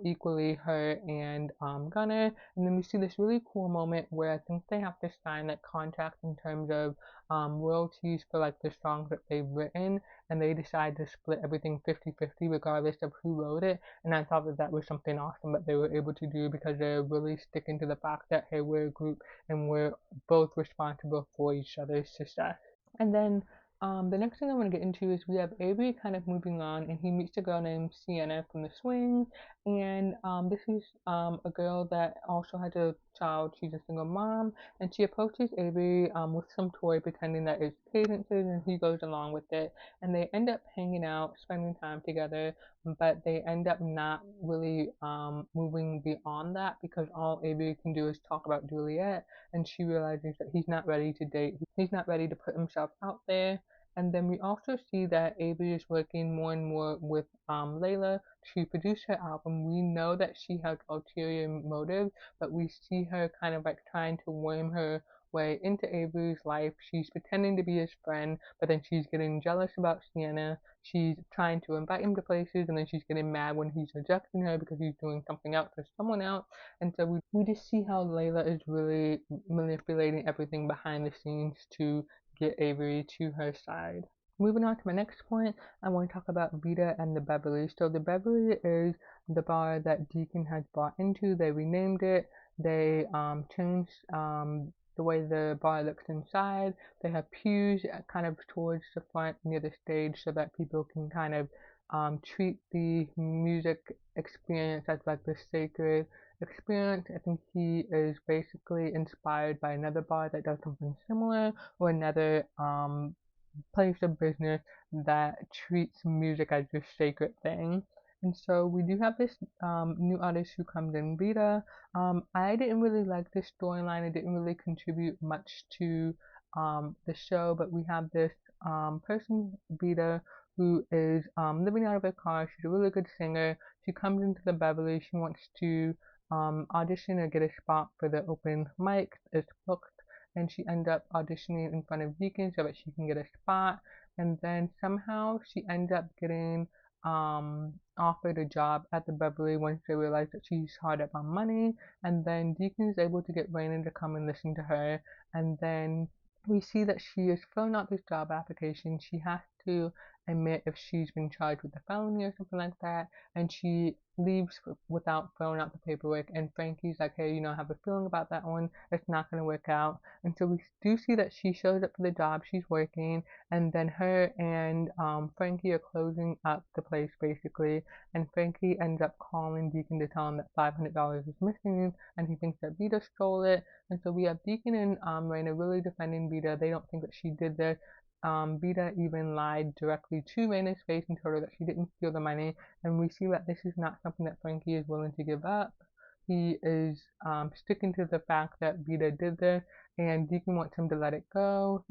equally her and Gunner. And then we see this really cool moment where I think they have to sign that contract in terms of royalties for like the songs that they've written, and they decide to split everything 50-50 regardless of who wrote it. And I thought that that was something awesome that they were able to do because they're really sticking to the fact that, hey, we're a group and we're both responsible for each other's success. And then The next thing I want to get into is we have Avery kind of moving on, and he meets a girl named Sienna from the swing, and this is a girl that also has a child. She's a single mom, and she approaches Avery with some toy, pretending that it's cadences, and he goes along with it, and they end up hanging out, spending time together, but they end up not really moving beyond that because all Avery can do is talk about Juliet, and she realizes that he's not ready to date. He's not ready to put himself out there, and then we also see that Avery is working more and more with Layla to produce her album. We know that she has ulterior motives, but we see her kind of like trying to worm her way into Avery's life. She's pretending to be his friend, but then she's getting jealous about Sienna. She's trying to invite him to places, and then she's getting mad when he's rejecting her because he's doing something else for someone else. And so we just see how Layla is really manipulating everything behind the scenes to get Avery to her side. Moving on to my next point, I want to talk about Vita and the Beverly. So the Beverly is the bar that Deacon has bought into. They renamed it. They changed the way the bar looks inside. They have pews kind of towards the front near the stage so that people can kind of treat the music experience as like the sacred experience. I think he is basically inspired by another bar that does something similar, or another place of business that treats music as this sacred thing. And so we do have this new artist who comes in, Vita. I didn't really like this storyline. It didn't really contribute much to the show, but we have this person, Vita, who is living out of her car. She's a really good singer. She comes into the Beverly. She wants to audition or get a spot for the open mic. It's booked, and she ends up auditioning in front of Deacon so that she can get a spot. And then somehow she ends up getting offered a job at the Beverly once they realize that she's hard up on money. And then Deacon is able to get Raina to come and listen to her. And then we see that she is filling out this job application. She has to admit if she's been charged with a felony or something like that, and she leaves without filling out the paperwork. And Frankie's like, hey, I have a feeling about that one. It's not going to work out. And so we do see that she shows up for the job. She's working, and then her and Frankie are closing up the place basically. And Frankie ends up calling Deacon to tell him that $500 is missing, and he thinks that Vita stole it. And so we have Deacon and Raina really defending Vita. They don't think that she did this. Vita even lied directly to Raina's face and told her that she didn't steal the money, and we see that this is not something that Frankie is willing to give up. He is sticking to the fact that Vita did this, and Deacon wants him to let it go.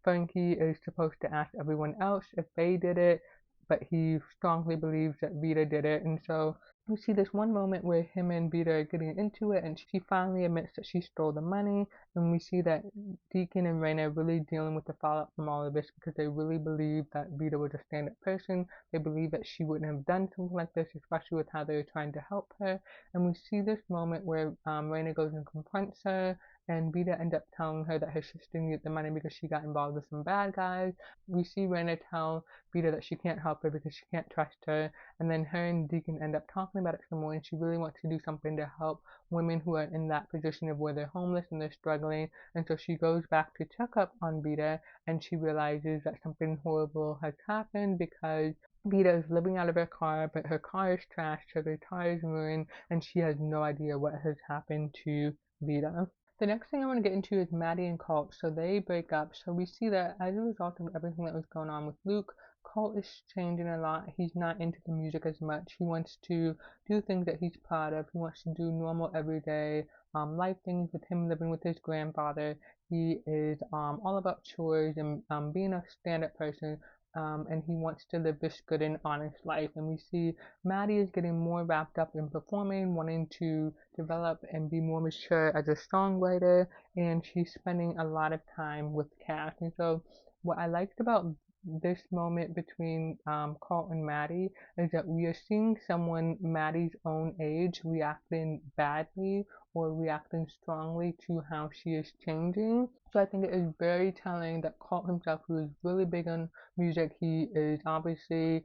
Frankie is supposed to ask everyone else if they did it, but he strongly believes that Vita did it, and so we see this one moment where him and Vita are getting into it, and she finally admits that she stole the money, and we see that Deacon and Raina are really dealing with the fallout from all of this because they really believe that Vita was a stand-up person. They believe that she wouldn't have done something like this, especially with how they were trying to help her. And we see this moment where Raina goes and confronts her, and Vita ends up telling her that her sister needed the money because she got involved with some bad guys. We see Raina tell Vita that she can't help her because she can't trust her, and then her and Deacon end up talking about it some more, and she really wants to do something to help women who are in that position of where they're homeless and they're struggling. And so she goes back to check up on Vita, and she realizes that something horrible has happened because Vita is living out of her car, but her car is trashed, her tire is ruined, and she has no idea what has happened to Vita. The next thing I want to get into is Maddie and Colt. So they break up. So we see that as a result of everything that was going on with Luke, Colt is changing a lot. He's not into the music as much. He wants to do things that he's proud of. He wants to do normal, everyday life things. With him living with his grandfather, he is all about chores and being a stand-up person. And he wants to live this good and honest life. And we see Maddie is getting more wrapped up in performing, wanting to develop and be more mature as a songwriter, and she's spending a lot of time with Cass. And so, what I liked about this moment between Colt and Maddie is that we are seeing someone Maddie's own age reacting badly or reacting strongly to how she is changing. So I think it is very telling that Colt himself, who is really big on music, he is obviously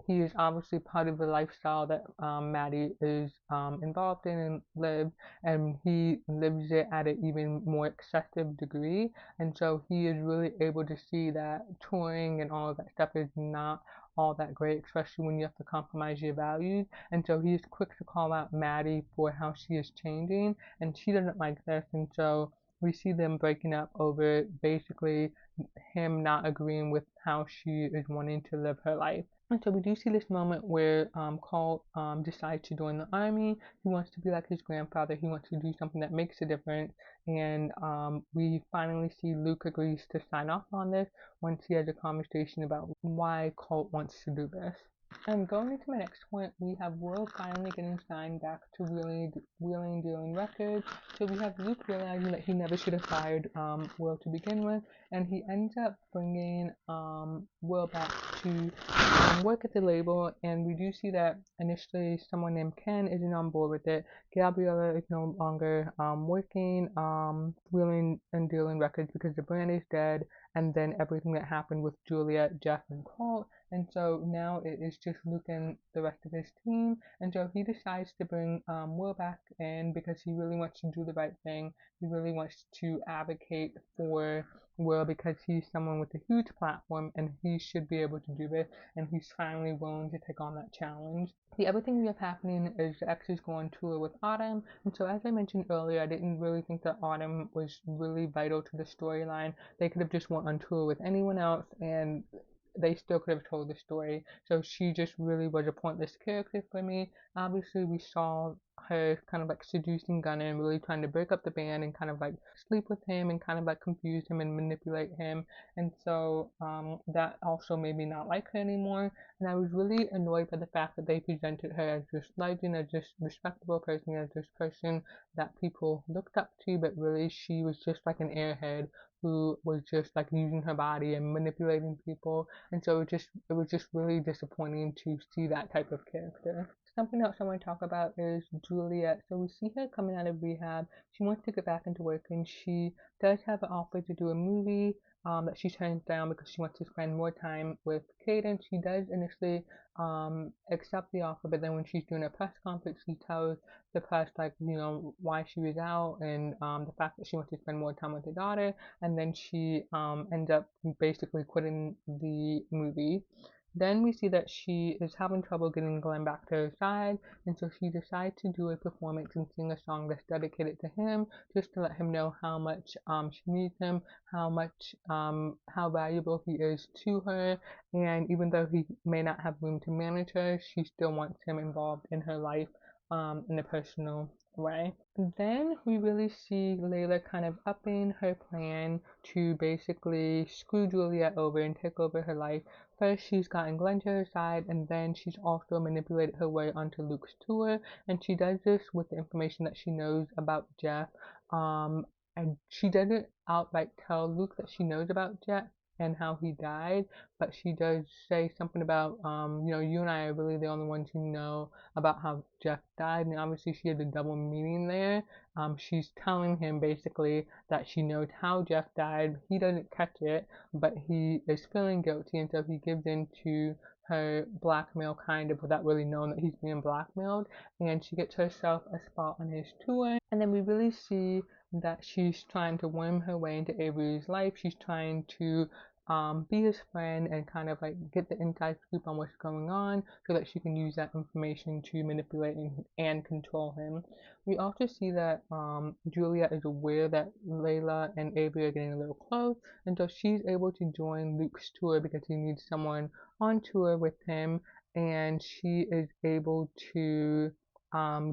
he is obviously part of the lifestyle that Maddie is involved in and lives, and he lives it at an even more excessive degree. And so he is really able to see that touring and all of that stuff is not all that great, especially when you have to compromise your values. And so he is quick to call out Maddie for how she is changing, and she doesn't like this. And so we see them breaking up over basically him not agreeing with how she is wanting to live her life. And so we do see this moment where Cole decides to join the army. He wants to be like his grandfather. He wants to do something that makes a difference. And we finally see Luke agrees to sign off on this once he has a conversation about why Colt wants to do this. And going into my next point, we have Will finally getting signed back to Wheeling Dealing Records. So we have Luke realizing that he never should have fired Will to begin with, and he ends up bringing Will back to work at the label. And we do see that initially someone named Ken isn't on board with it. Gabriella is no longer working Wheeling and Dealing Records because the brand is dead, and then everything that happened with Juliet, Jeff, and Colt. And so now it is just Luke and the rest of his team. And so he decides to bring Will back in because he really wants to do the right thing. He really wants to advocate for Will because he's someone with a huge platform and he should be able to do this. And he's finally willing to take on that challenge. The other thing we have happening is the X's go on tour with Autumn. And so as I mentioned earlier, I didn't really think that Autumn was really vital to the storyline. They could have just went on tour with anyone else and they still could have told the story. So she just really was a pointless character for me. Obviously, we saw her kind of like seducing Gunner and really trying to break up the band and kind of like sleep with him and kind of like confuse him and manipulate him. And so that also made me not like her anymore. And I was really annoyed by the fact that they presented her as this legend, as this respectable person, as this person that people looked up to, but really she was just like an airhead who was just like using her body and manipulating people. And so it was just really disappointing to see that type of character. Something else I want to talk about is Juliet. So we see her coming out of rehab. She wants to get back into work, and she does have an offer to do a movie that she turns down because she wants to spend more time with Caden. She does initially accept the offer, but then when she's doing a press conference, she tells the press like why she was out and the fact that she wants to spend more time with her daughter, and then she ends up basically quitting the movie. Then we see that she is having trouble getting Glenn back to her side, and so she decides to do a performance and sing a song that's dedicated to him, just to let him know how much she needs him, how valuable he is to her, and even though he may not have room to manage her, she still wants him involved in her life in a personal way. Then we really see Layla kind of upping her plan to basically screw Juliet over and take over her life. First, she's gotten Glenn to her side, and then she's also manipulated her way onto Luke's tour. And she does this with the information that she knows about Jeff. And she doesn't outright tell Luke that she knows about Jeff and how he died, but she does say something about, you and I are really the only ones who know about how Jeff died, and obviously she had a double meaning there. She's telling him basically that she knows how Jeff died. He doesn't catch it, but he is feeling guilty, and so he gives in to her blackmail kind of without really knowing that he's being blackmailed, and she gets herself a spot on his tour. And then we really see that she's trying to worm her way into Avery's life. She's trying to be his friend and kind of like get the inside scoop on what's going on so that she can use that information to manipulate and control him. We also see that Julia is aware that Layla and Avery are getting a little close, and so she's able to join Luke's tour because he needs someone on tour with him, and she is able to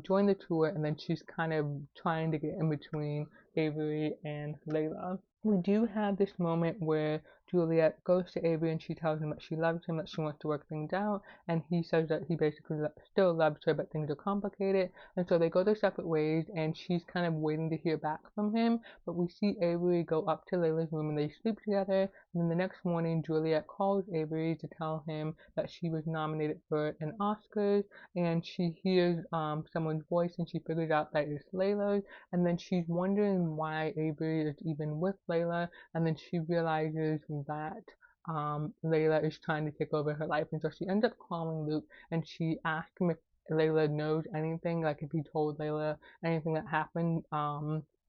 join the tour, and then she's kind of trying to get in between Avery and Layla. We do have this moment where Juliet goes to Avery and she tells him that she loves him, that she wants to work things out, and he says that he basically still loves her, but things are complicated, and so they go their separate ways, and she's kind of waiting to hear back from him, but we see Avery go up to Layla's room and they sleep together, and then the next morning Juliet calls Avery to tell him that she was nominated for an Oscars, and she hears someone's voice and she figures out that it's Layla's, and then she's wondering why Avery is even with Layla, and then she realizes that Layla is trying to take over her life. And so she ends up calling Luke and she asks him if Layla knows anything, like if he told Layla anything that happened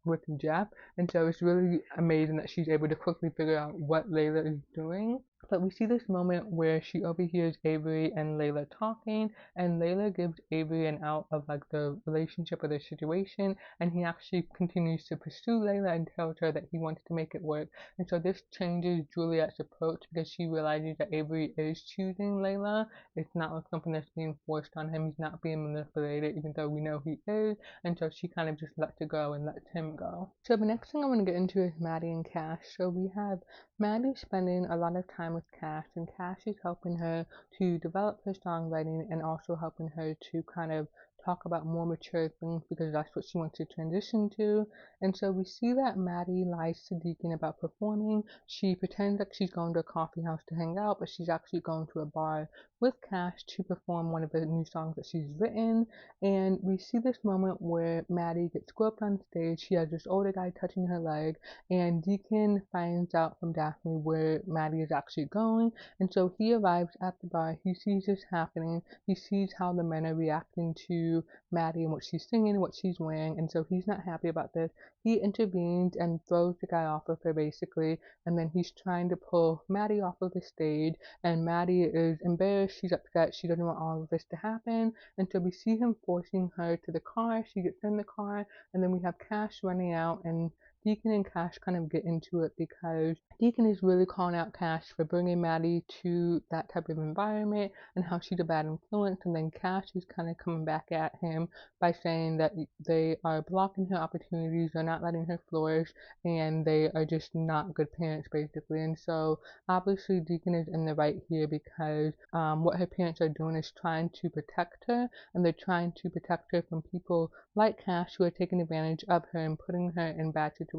with Jeff. And so it's really amazing that she's able to quickly figure out what Layla is doing. But we see this moment where she overhears Avery and Layla talking, and Layla gives Avery an out of like the relationship or the situation, and he actually continues to pursue Layla and tells her that he wants to make it work. And so this changes Juliet's approach because she realizes that Avery is choosing Layla. It's not like something that's being forced on him. He's not being manipulated, even though we know he is. And so she kind of just lets it go and lets him go. So the next thing I want to get into is Maddie and Cash. So we have Maddie spending a lot of time with Cash, and Cash is helping her to develop her songwriting and also helping her to kind of talk about more mature things because that's what she wants to transition to. And so we see that Maddie lies to Deacon about performing. She pretends like she's going to a coffee house to hang out, but she's actually going to a bar with Cash to perform one of the new songs that she's written. And we see this moment where Maddie gets groped on stage. She has this older guy touching her leg, and Deacon finds out from Daphne where Maddie is actually going. And so he arrives at the bar. He sees this happening. He sees how the men are reacting to Maddie and what she's singing, what she's wearing, and so he's not happy about this. He intervenes and throws the guy off of her basically, and then he's trying to pull Maddie off of the stage, and Maddie is embarrassed, she's upset, she doesn't want all of this to happen, and so we see him forcing her to the car. She gets in the car, and then we have Cash running out, and Deacon and Cash kind of get into it because Deacon is really calling out Cash for bringing Maddie to that type of environment and how she's a bad influence, and then Cash is kind of coming back at him by saying that they are blocking her opportunities, they're not letting her flourish, and they are just not good parents basically. And so obviously Deacon is in the right here because what her parents are doing is trying to protect her, and they're trying to protect her from people like Cash who are taking advantage of her and putting her in bad situations,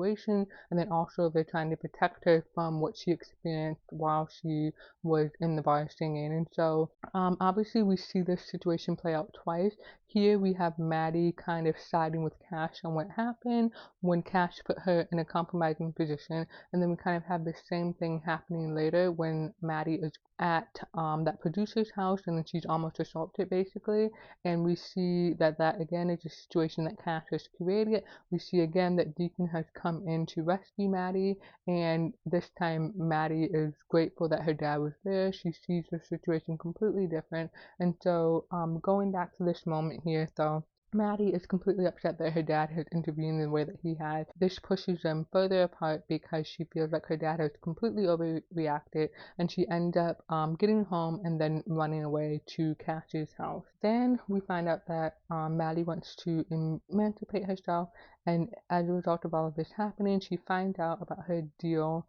and then also they're trying to protect her from what she experienced while she was in the bar singing. And so obviously we see this situation play out twice. Here we have Maddie kind of siding with Cash on what happened when Cash put her in a compromising position, and then we kind of have the same thing happening later when Maddie is at that producer's house and then she's almost assaulted basically, and we see that again is a situation that Cash has created. We see again that Deacon has come in to rescue Maddie, and this time Maddie is grateful that her dad was there. She sees the situation completely different. And so going back to this moment here though, Maddie is completely upset that her dad has intervened in the way that he has. This pushes them further apart because she feels like her dad has completely overreacted, and she ends up getting home and then running away to Cash's house. Then we find out that Maddie wants to emancipate herself, and as a result of all of this happening, she finds out about her deal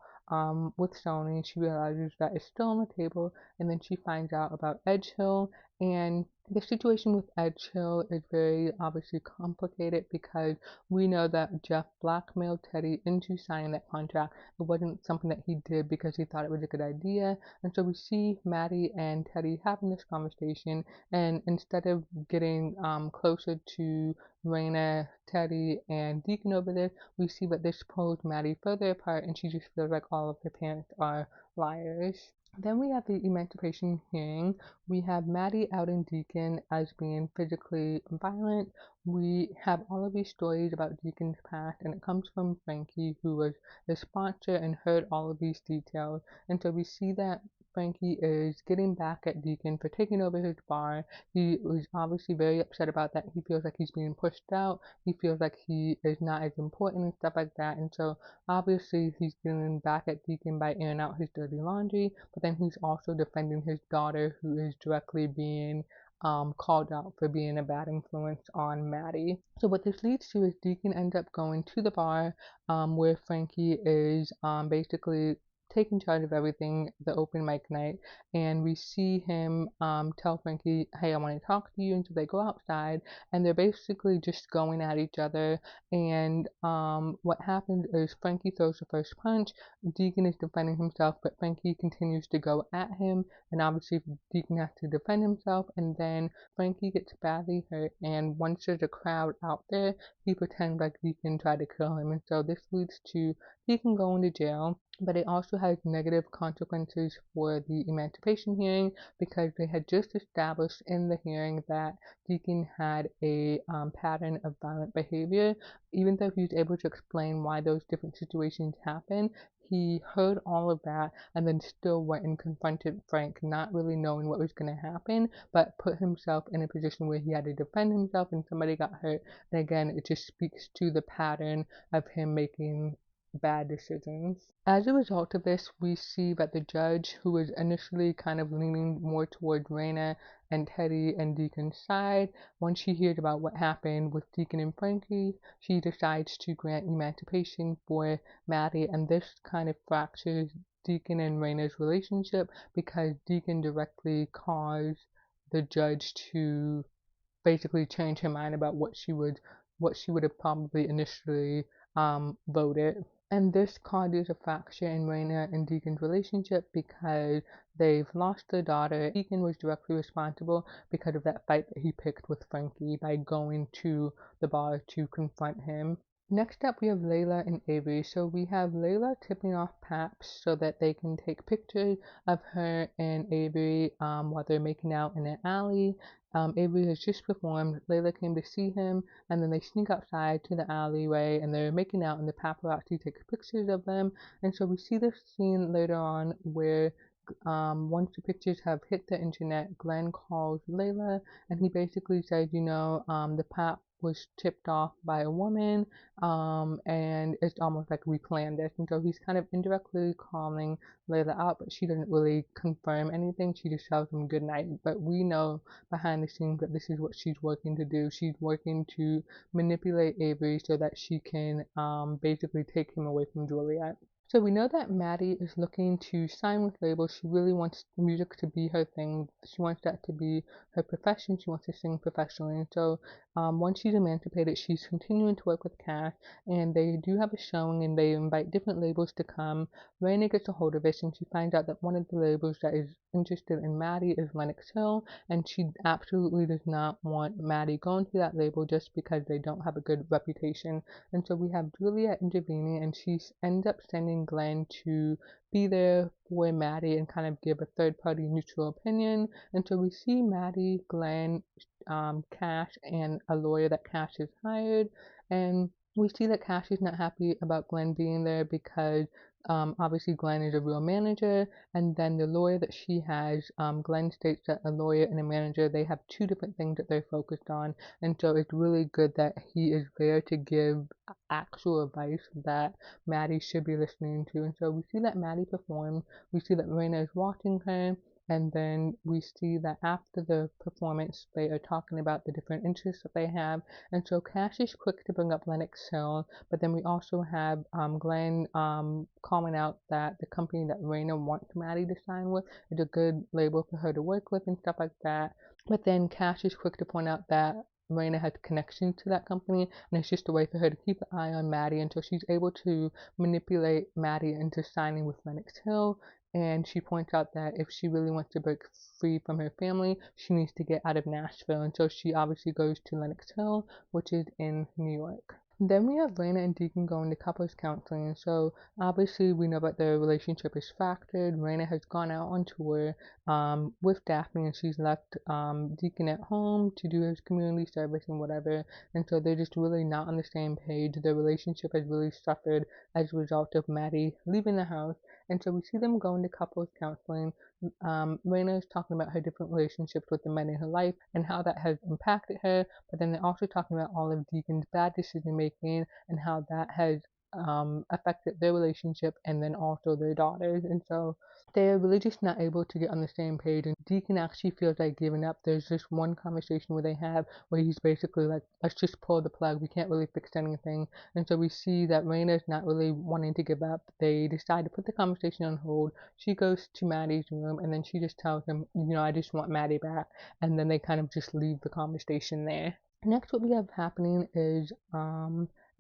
with Sony. She realizes that it's still on the table, and then she finds out about Edge Hill, and the situation with Edge Hill is very obviously complicated because we know that Jeff blackmailed Teddy into signing that contract. It wasn't something that he did because he thought it was a good idea. And so we see Maddie and Teddy having this conversation, and instead of getting closer to Raina, Teddy, and Deacon over this, we see that this pulls Maddie further apart, and she just feels like all of her parents are liars. Then we have the emancipation hearing. We have Maddie outing Deacon as being physically violent. We have all of these stories about Deacon's past, and it comes from Frankie, who was the sponsor and heard all of these details. And so we see that Frankie is getting back at Deacon for taking over his bar. He was obviously very upset about that. He feels like he's being pushed out. He feels like he is not as important and stuff like that. And so obviously he's getting back at Deacon by airing out his dirty laundry, but then he's also defending his daughter, who is directly being called out for being a bad influence on Maddie. So what this leads to is Deacon ends up going to the bar where Frankie is basically taking charge of everything, the open mic night, and we see him tell Frankie, hey, I want to talk to you, and so they go outside, and they're basically just going at each other, and what happens is Frankie throws the first punch. Deacon is defending himself, but Frankie continues to go at him, and obviously Deacon has to defend himself, and then Frankie gets badly hurt, and once there's a crowd out there, he pretends like Deacon tried to kill him, and so this leads to he can go into jail. But it also has negative consequences for the emancipation hearing because they had just established in the hearing that Deacon had a pattern of violent behavior. Even though he was able to explain why those different situations happened, he heard all of that and then still went and confronted Frank, not really knowing what was going to happen, but put himself in a position where he had to defend himself and somebody got hurt. And again, it just speaks to the pattern of him making bad decisions. As a result of this, we see that the judge, who was initially kind of leaning more towards Raina and Teddy and Deacon's side, once she hears about what happened with Deacon and Frankie, she decides to grant emancipation for Maddie, and this kind of fractures Deacon and Raina's relationship because Deacon directly caused the judge to basically change her mind about what she would have probably initially voted. And this causes a fracture in Raina and Deacon's relationship because they've lost their daughter. Deacon was directly responsible because of that fight that he picked with Frankie by going to the bar to confront him. Next up, we have Layla and Avery. So we have Layla tipping off Paps so that they can take pictures of her and Avery while they're making out in an alley. Avery has just performed. Layla came to see him, and then they sneak outside to the alleyway, and they're making out, and the paparazzi takes pictures of them. And so we see this scene later on where once the pictures have hit the internet, Glenn calls Layla, and he basically says, the pap was tipped off by a woman, and it's almost like we planned this. And so he's kind of indirectly calling Layla out, but she doesn't really confirm anything. She just tells him good night. But we know behind the scenes that this is what she's working to do. She's working to manipulate Avery so that she can basically take him away from Juliet. So we know that Maddie is looking to sign with labels. She really wants music to be her thing. She wants that to be her profession. She wants to sing professionally. And so once she's emancipated, she's continuing to work with Cash. And they do have a showing and they invite different labels to come. Raina gets a hold of this and she finds out that one of the labels that is interested in Maddie is Lenox Hill. And she absolutely does not want Maddie going to that label just because they don't have a good reputation. And so we have Juliet intervening and she ends up sending Glenn to be there for Maddie and kind of give a third party neutral opinion. And so we see Maddie, Glenn, Cash, and a lawyer that Cash has hired. And we see that Cash is not happy about Glenn being there because obviously Glenn is a real manager, and then the lawyer that she has, Glenn states that a lawyer and a manager, they have two different things that they're focused on, and so it's really good that he is there to give actual advice that Maddie should be listening to. And so we see that Maddie performed, we see that Raina is watching her, and then we see that after the performance, they are talking about the different interests that they have. And so Cash is quick to bring up Lenox Hill, but then we also have Glenn calling out that the company that Raina wants Maddie to sign with is a good label for her to work with and stuff like that. But then Cash is quick to point out that Raina has connections to that company, and it's just a way for her to keep an eye on Maddie until she's able to manipulate Maddie into signing with Lenox Hill. And she points out that if she really wants to break free from her family, she needs to get out of Nashville. And so she obviously goes to Lenox Hill, which is in New York. Then we have Raina and Deacon going to couples counseling. So obviously we know that their relationship is fractured. Raina has gone out on tour with Daphne and she's left Deacon at home to do his community service and whatever. And so they're just really not on the same page. Their relationship has really suffered as a result of Maddie leaving the house. And so we see them going to couples counseling. Raina is talking about her different relationships with the men in her life and how that has impacted her, but then they're also talking about all of Deacon's bad decision making and how that has affected their relationship and then also their daughters. And so they're really just not able to get on the same page, and Deacon actually feels like giving up. There's this one conversation where they have where he's basically like, let's just pull the plug, we can't really fix anything. And so we see that Raina's not really wanting to give up. They decide to put the conversation on hold. She goes to Maddie's room and then she just tells him, I just want Maddie back, and then they kind of just leave the conversation there. Next, what we have happening is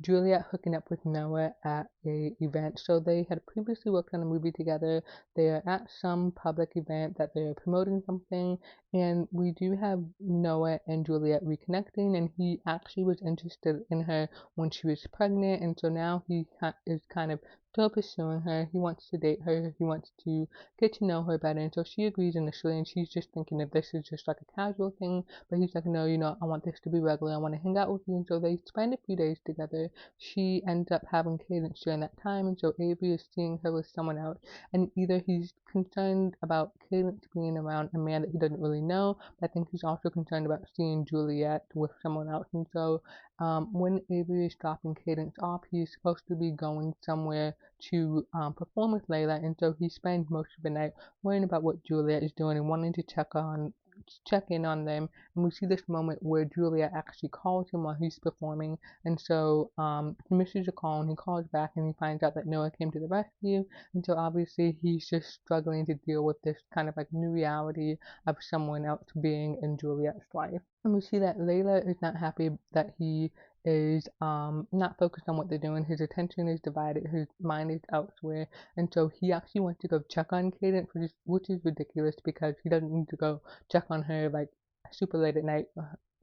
Juliet hooking up with Noah at a event. So they had previously worked on a movie together. They are at some public event that they are promoting something, and we do have Noah and Juliet reconnecting, and he actually was interested in her when she was pregnant, and so now he is kind of still pursuing her. He wants to date her. He wants to get to know her better. And so she agrees initially, and she's just thinking that this is just like a casual thing. But he's like, no, I want this to be regular. I want to hang out with you. And so they spend a few days together. She ends up having Cadence during that time, and so Avery is seeing her with someone else. And either he's concerned about Cadence being around a man that he doesn't really know, but I think he's also concerned about seeing Juliet with someone else. And so when Avery is dropping Cadence off, he's supposed to be going somewhere to perform with Layla, and so he spends most of the night worrying about what Juliet is doing and wanting to check in on them. And we see this moment where Juliet actually calls him while he's performing, and so he misses a call and he calls back and he finds out that Noah came to the rescue. And so obviously he's just struggling to deal with this kind of like new reality of someone else being in Juliet's life. And we see that Layla is not happy that he is not focused on what they're doing. His attention is divided, his mind is elsewhere, and so he actually wants to go check on Cadence, which is ridiculous because he doesn't need to go check on her like super late at night.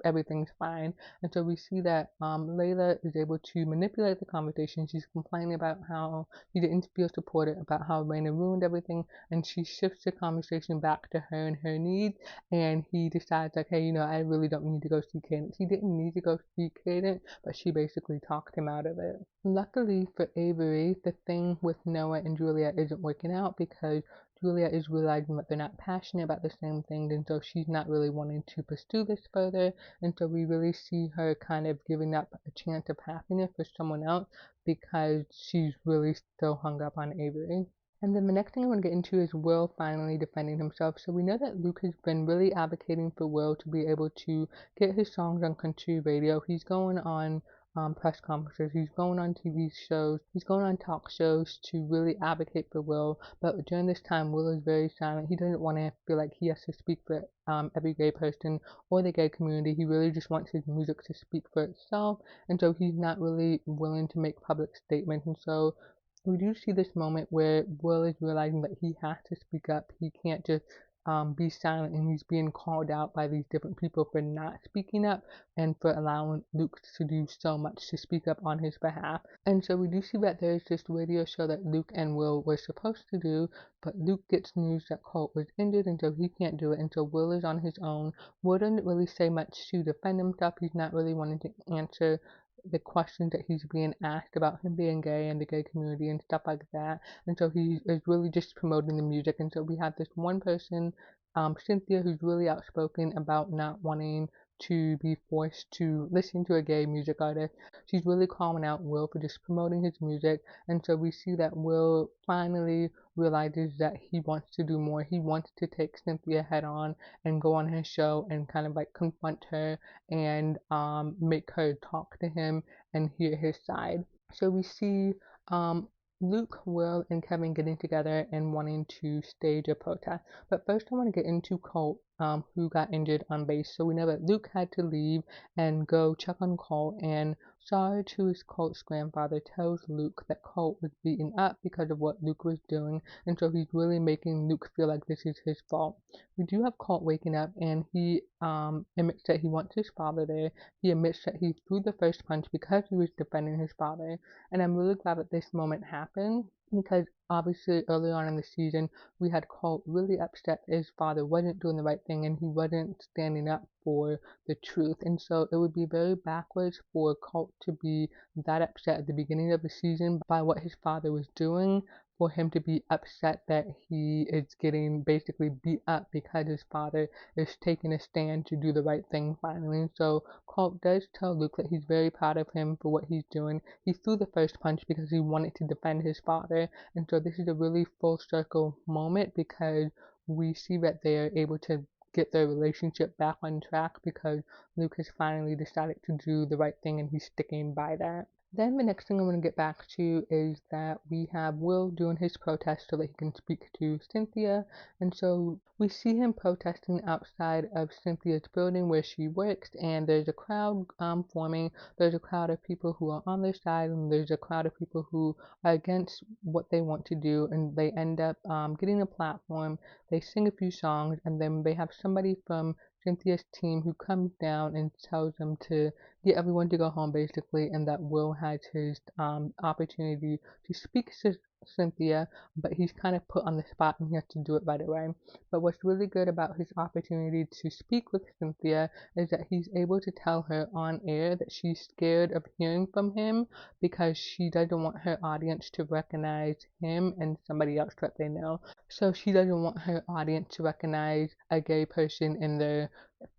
Everything's fine. And so we see that Layla is able to manipulate the conversation. She's complaining about how she didn't feel supported, about how Raina ruined everything, and she shifts the conversation back to her and her needs. And he decides, like, hey, I really don't need to go see Cadence. He didn't need to go see Cadence, but she basically talked him out of it. Luckily for Avery, the thing with Noah and Juliet isn't working out because Juliet is realizing that they're not passionate about the same thing, and so she's not really wanting to pursue this further. And so we really see her kind of giving up a chance of happiness for someone else because she's really still hung up on Avery. And then the next thing I want to get into is Will finally defending himself. So we know that Luke has been really advocating for Will to be able to get his songs on country radio. He's going on press conferences, he's going on TV shows, he's going on talk shows to really advocate for Will. But during this time, Will is very silent. He doesn't want to feel like he has to speak for every gay person or the gay community. He really just wants his music to speak for itself, and so he's not really willing to make public statements. And so we do see this moment where Will is realizing that he has to speak up. He can't just be silent, and he's being called out by these different people for not speaking up and for allowing Luke to do so much to speak up on his behalf. And so we do see that there's this radio show that Luke and Will were supposed to do, but Luke gets news that Colt was injured, and so he can't do it, and so Will is on his own. Will doesn't really say much to defend himself. He's not really wanting to answer the questions that he's being asked about him being gay and the gay community and stuff like that. And so he is really just promoting the music. And so we have this one person, Cynthia, who's really outspoken about not wanting to be forced to listen to a gay music artist. She's really calling out Will for just promoting his music. And so we see that Will finally realizes that he wants to do more. He wants to take Cynthia head on and go on his show and kind of like confront her and make her talk to him and hear his side. So we see Luke, Will, and Kevin getting together and wanting to stage a protest. But first, I want to get into Colt, who got injured on base. So we know that Luke had to leave and go check on Colt, and sorry to his Colt's grandfather tells Luke that Colt was beaten up because of what Luke was doing, and so he's really making Luke feel like this is his fault. We do have Colt waking up, and he admits that he wants his father there. He admits that he threw the first punch because he was defending his father, and I'm really glad that this moment happened because obviously early on in the season we had Colt really upset his father wasn't doing the right thing and he wasn't standing up for the truth, and so it would be very backwards for Colt to be that upset at the beginning of the season by what his father was doing, for him to be upset that he is getting basically beat up because his father is taking a stand to do the right thing finally. And so Colt does tell Luke that he's very proud of him for what he's doing. He threw the first punch because he wanted to defend his father, and so this is a really full circle moment because we see that they are able to get their relationship back on track because Luke has finally decided to do the right thing and he's sticking by that. Then the next thing I want to get back to is that we have Will doing his protest so that he can speak to Cynthia, and so we see him protesting outside of Cynthia's building where she works, and there's a crowd forming. There's a crowd of people who are on their side, and there's a crowd of people who are against what they want to do, and they end up getting a platform. They sing a few songs, and then they have somebody from Cynthia's team, who comes down and tells them to get everyone to go home basically, and that Will has his opportunity to speak to Cynthia, but he's kind of put on the spot and he has to do it right away. But what's really good about his opportunity to speak with Cynthia is that he's able to tell her on air that she's scared of hearing from him because she doesn't want her audience to recognize him and somebody else that they know. So she doesn't want her audience to recognize a gay person in their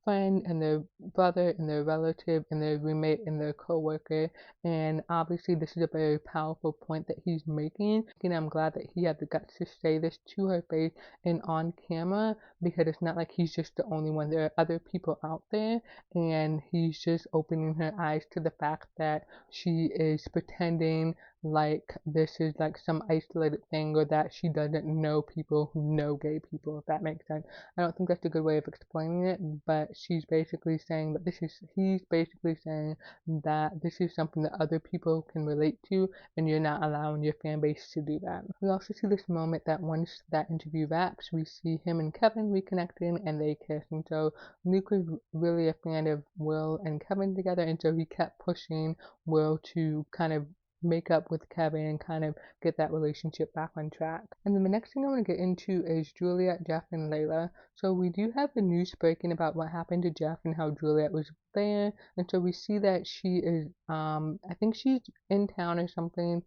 friend and their brother and their relative and their roommate and their coworker. And obviously this is a very powerful point that he's making, and I'm glad that he had the guts to say this to her face and on camera, because it's not like he's just the only one. There are other people out there, and he's just opening her eyes to the fact that she is pretending like this is like some isolated thing, or that she doesn't know people who know gay people, if that makes sense. I don't think that's a good way of explaining it, but she's basically saying that he's basically saying that this is something that other people can relate to, and you're not allowing your fan base to do that. We also see this moment that once that interview wraps, we see him and Kevin reconnecting and they kiss, and so Luke was really a fan of Will and Kevin together, and so he kept pushing Will to kind of make up with Kevin and kind of get that relationship back on track. And then the next thing I want to get into is Juliet, Jeff, and Layla. So we do have the news breaking about what happened to Jeff and how Juliet was there, and so we see that she is, I think she's in town or something,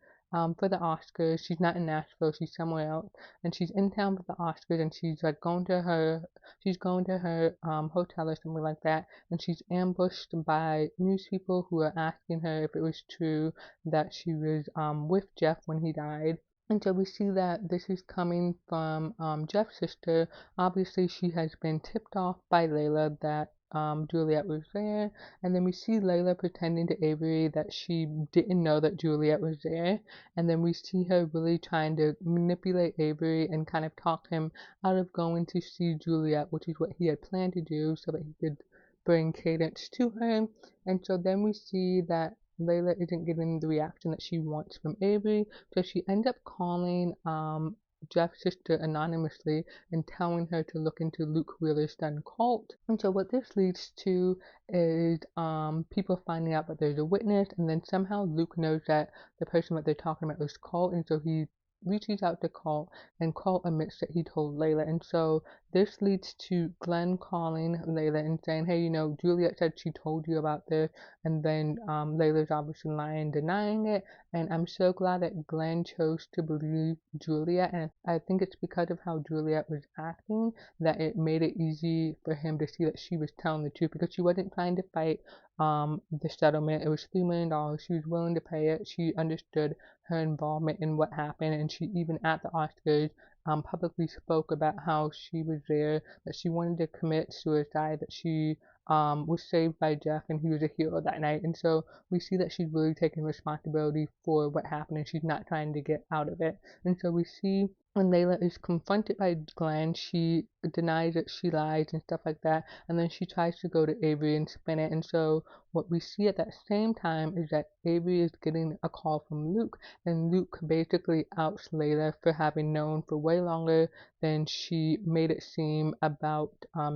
for the Oscars. She's not in Nashville, she's somewhere else, and she's in town for the Oscars, and she's like going to her hotel or something like that, and she's ambushed by news people who are asking her if it was true that she was with Jeff when he died. And so we see that this is coming from Jeff's sister. Obviously, she has been tipped off by Layla that Juliet was there, and then we see Layla pretending to Avery that she didn't know that Juliet was there, and then we see her really trying to manipulate Avery and kind of talk him out of going to see Juliet, which is what he had planned to do so that he could bring Cadence to her. And so then we see that Layla isn't getting the reaction that she wants from Avery, so she ends up calling Jeff's sister anonymously and telling her to look into Luke Wheeler's son cult. And so what this leads to is people finding out that there's a witness, and then somehow Luke knows that the person that they're talking about is Colt, and so he reaches out to Colt, and Colt admits that he told Layla. And so this leads to Glenn calling Layla and saying, hey, you know, Juliet said she told you about this, and then Layla's obviously lying, denying it. And I'm so glad that Glenn chose to believe Juliet, and I think it's because of how Juliet was acting that it made it easy for him to see that she was telling the truth, because she wasn't trying to fight the settlement. It was $3 million. She was willing to pay it. She understood her involvement in what happened, and she even at the Oscars publicly spoke about how she was there, that she wanted to commit suicide, that she was saved by Jeff and he was a hero that night. And so we see that she's really taking responsibility for what happened and she's not trying to get out of it. And so we see when Layla is confronted by Glenn, she denies that she lies and stuff like that, and then she tries to go to Avery and spin it. And so what we see at that same time is that Avery is getting a call from Luke, and Luke basically outs Layla for having known for way longer than she made it seem about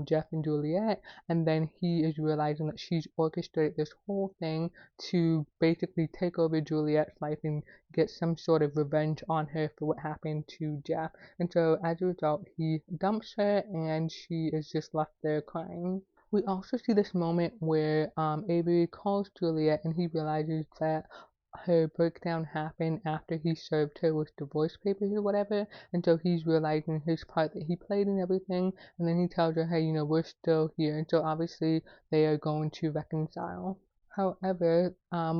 Jeff and Juliet, and then he is realizing that she's orchestrated this whole thing to basically take over Juliet's life and get some sort of revenge on her for what happened to Jeff. And so as a result, he dumps her and she is just left there crying. We also see this moment where Avery calls Juliet and he realizes that her breakdown happened after he served her with divorce papers or whatever, and so he's realizing his part that he played in everything, and then he tells her, hey, you know, we're still here, and so obviously they are going to reconcile. However,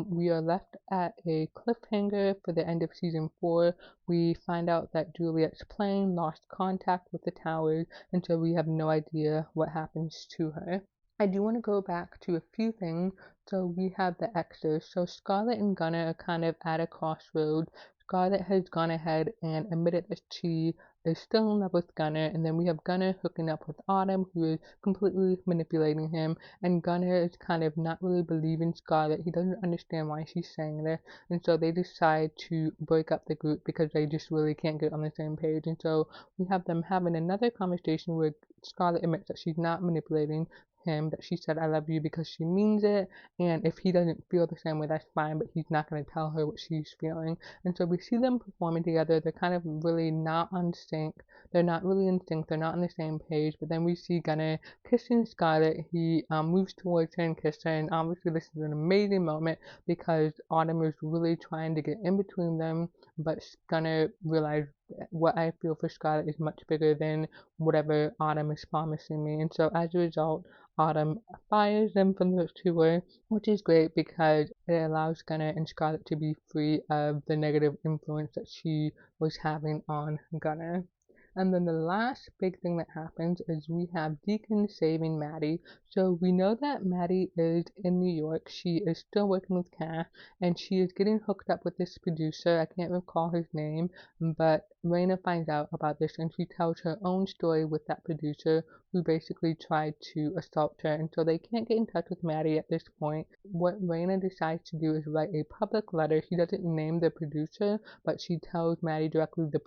we are left at a cliffhanger for the end of season 4. We find out that Juliet's plane lost contact with the towers, and so we have no idea what happens to her. I do want to go back to a few things. So we have the extras. So Scarlett and Gunnar are kind of at a crossroads. Scarlett has gone ahead and admitted that she is still in love with Gunnar, and then we have Gunnar hooking up with Autumn, who is completely manipulating him, and Gunnar is kind of not really believing Scarlett. He doesn't understand why she's saying this, and so they decide to break up the group because they just really can't get on the same page. And so we have them having another conversation where Scarlett admits that she's not manipulating him that she said I love you because she means it, and if he doesn't feel the same way, that's fine, but he's not going to tell her what she's feeling. And so we see them performing together. They're kind of really not on sync. They're not really in sync. They're not on the same page. But then we see Gunnar kissing Scarlett. He moves towards her and kisses her. And obviously, this is an amazing moment because Autumn is really trying to get in between them. But Gunnar realized what I feel for Scarlett is much bigger than whatever Autumn is promising me. And so as a result, Autumn fires them from the tour, which is great because it allows Gunnar and Scarlett to be free of the negative influence that she was having on Gunnar. And then the last big thing that happens is we have Deacon saving Maddie. So we know that Maddie is in New York. She is still working with Cash, and she is getting hooked up with this producer. I can't recall his name, but Raina finds out about this, and she tells her own story with that producer who basically tried to assault her. And so they can't get in touch with Maddie at this point. What Raina decides to do is write a public letter. She doesn't name the producer, but she tells Maddie directly, the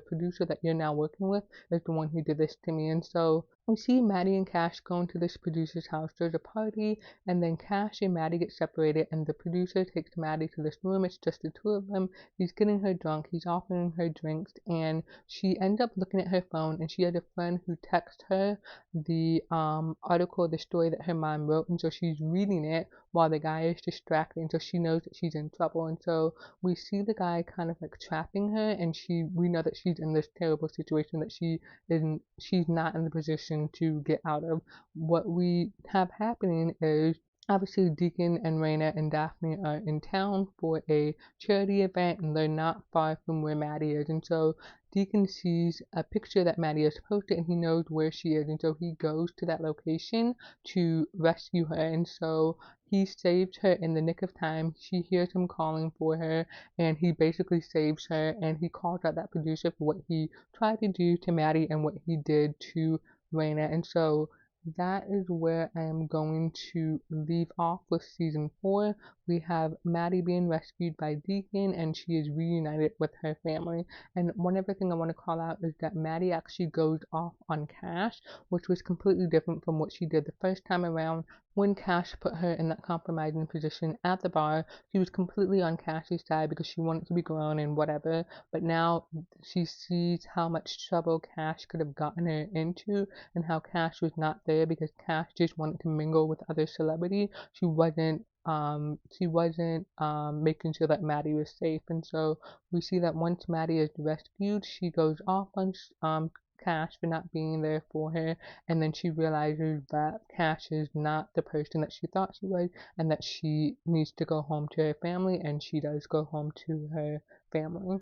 producer that you're now working with is the one who did this to me. And so we see Maddie and Cash going to this producer's house. There's a party, and then Cash and Maddie get separated, and the producer takes Maddie to this room. It's just the two of them. He's getting her drunk. He's offering her drinks, and she ends up looking at her phone, and she had a friend who texted her the article, the story that her mom wrote, and so she's reading it while the guy is distracted, and so she knows that she's in trouble. And so we see the guy kind of like trapping her, and we know that she's in this terrible situation that she's not in the position to get out of. What we have happening is obviously Deacon and Raina and Daphne are in town for a charity event, and they're not far from where Maddie is. And so Deacon sees a picture that Maddie has posted, and he knows where she is, and so he goes to that location to rescue her. And so he saved her in the nick of time. She hears him calling for her, and he basically saves her, and he calls out that producer for what he tried to do to Maddie and what he did to Raina. And so that is where I am going to leave off with season 4. We have Maddie being rescued by Deacon, and she is reunited with her family. And one other thing I want to call out is that Maddie actually goes off on Cash, which was completely different from what she did the first time around. When Cash put her in that compromising position at the bar, she was completely on Cash's side because she wanted to be grown and whatever. But now she sees how much trouble Cash could have gotten her into, and how Cash was not there because Cash just wanted to mingle with other celebrities. She wasn't making sure that Maddie was safe. And so we see that once Maddie is rescued, she goes off on Cash for not being there for her, and then she realizes that Cash is not the person that she thought she was, and that she needs to go home to her family, and she does go home to her family.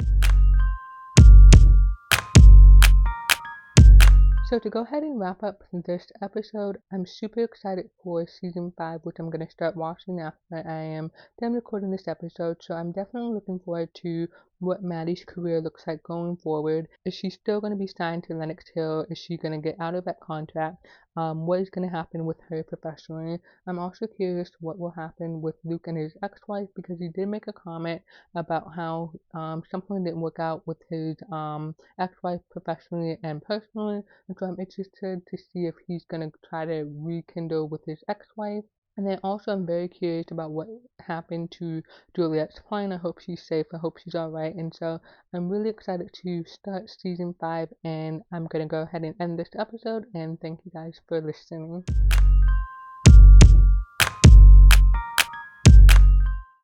So to go ahead and wrap up this episode, I'm super excited for season 5, which I'm going to start watching after I am done recording this episode. So I'm definitely looking forward to what Maddie's career looks like going forward. Is she still going to be signed to Lenox Hill? Is she going to get out of that contract? What is going to happen with her professionally? I'm also curious what will happen with Luke and his ex-wife, because he did make a comment about how something didn't work out with his ex-wife professionally and personally. And so I'm interested to see if he's going to try to rekindle with his ex-wife. And then also I'm very curious about what happened to Juliet's plane. I hope she's safe. I hope she's alright. And so I'm really excited to start season 5, and I'm going to go ahead and end this episode, and thank you guys for listening.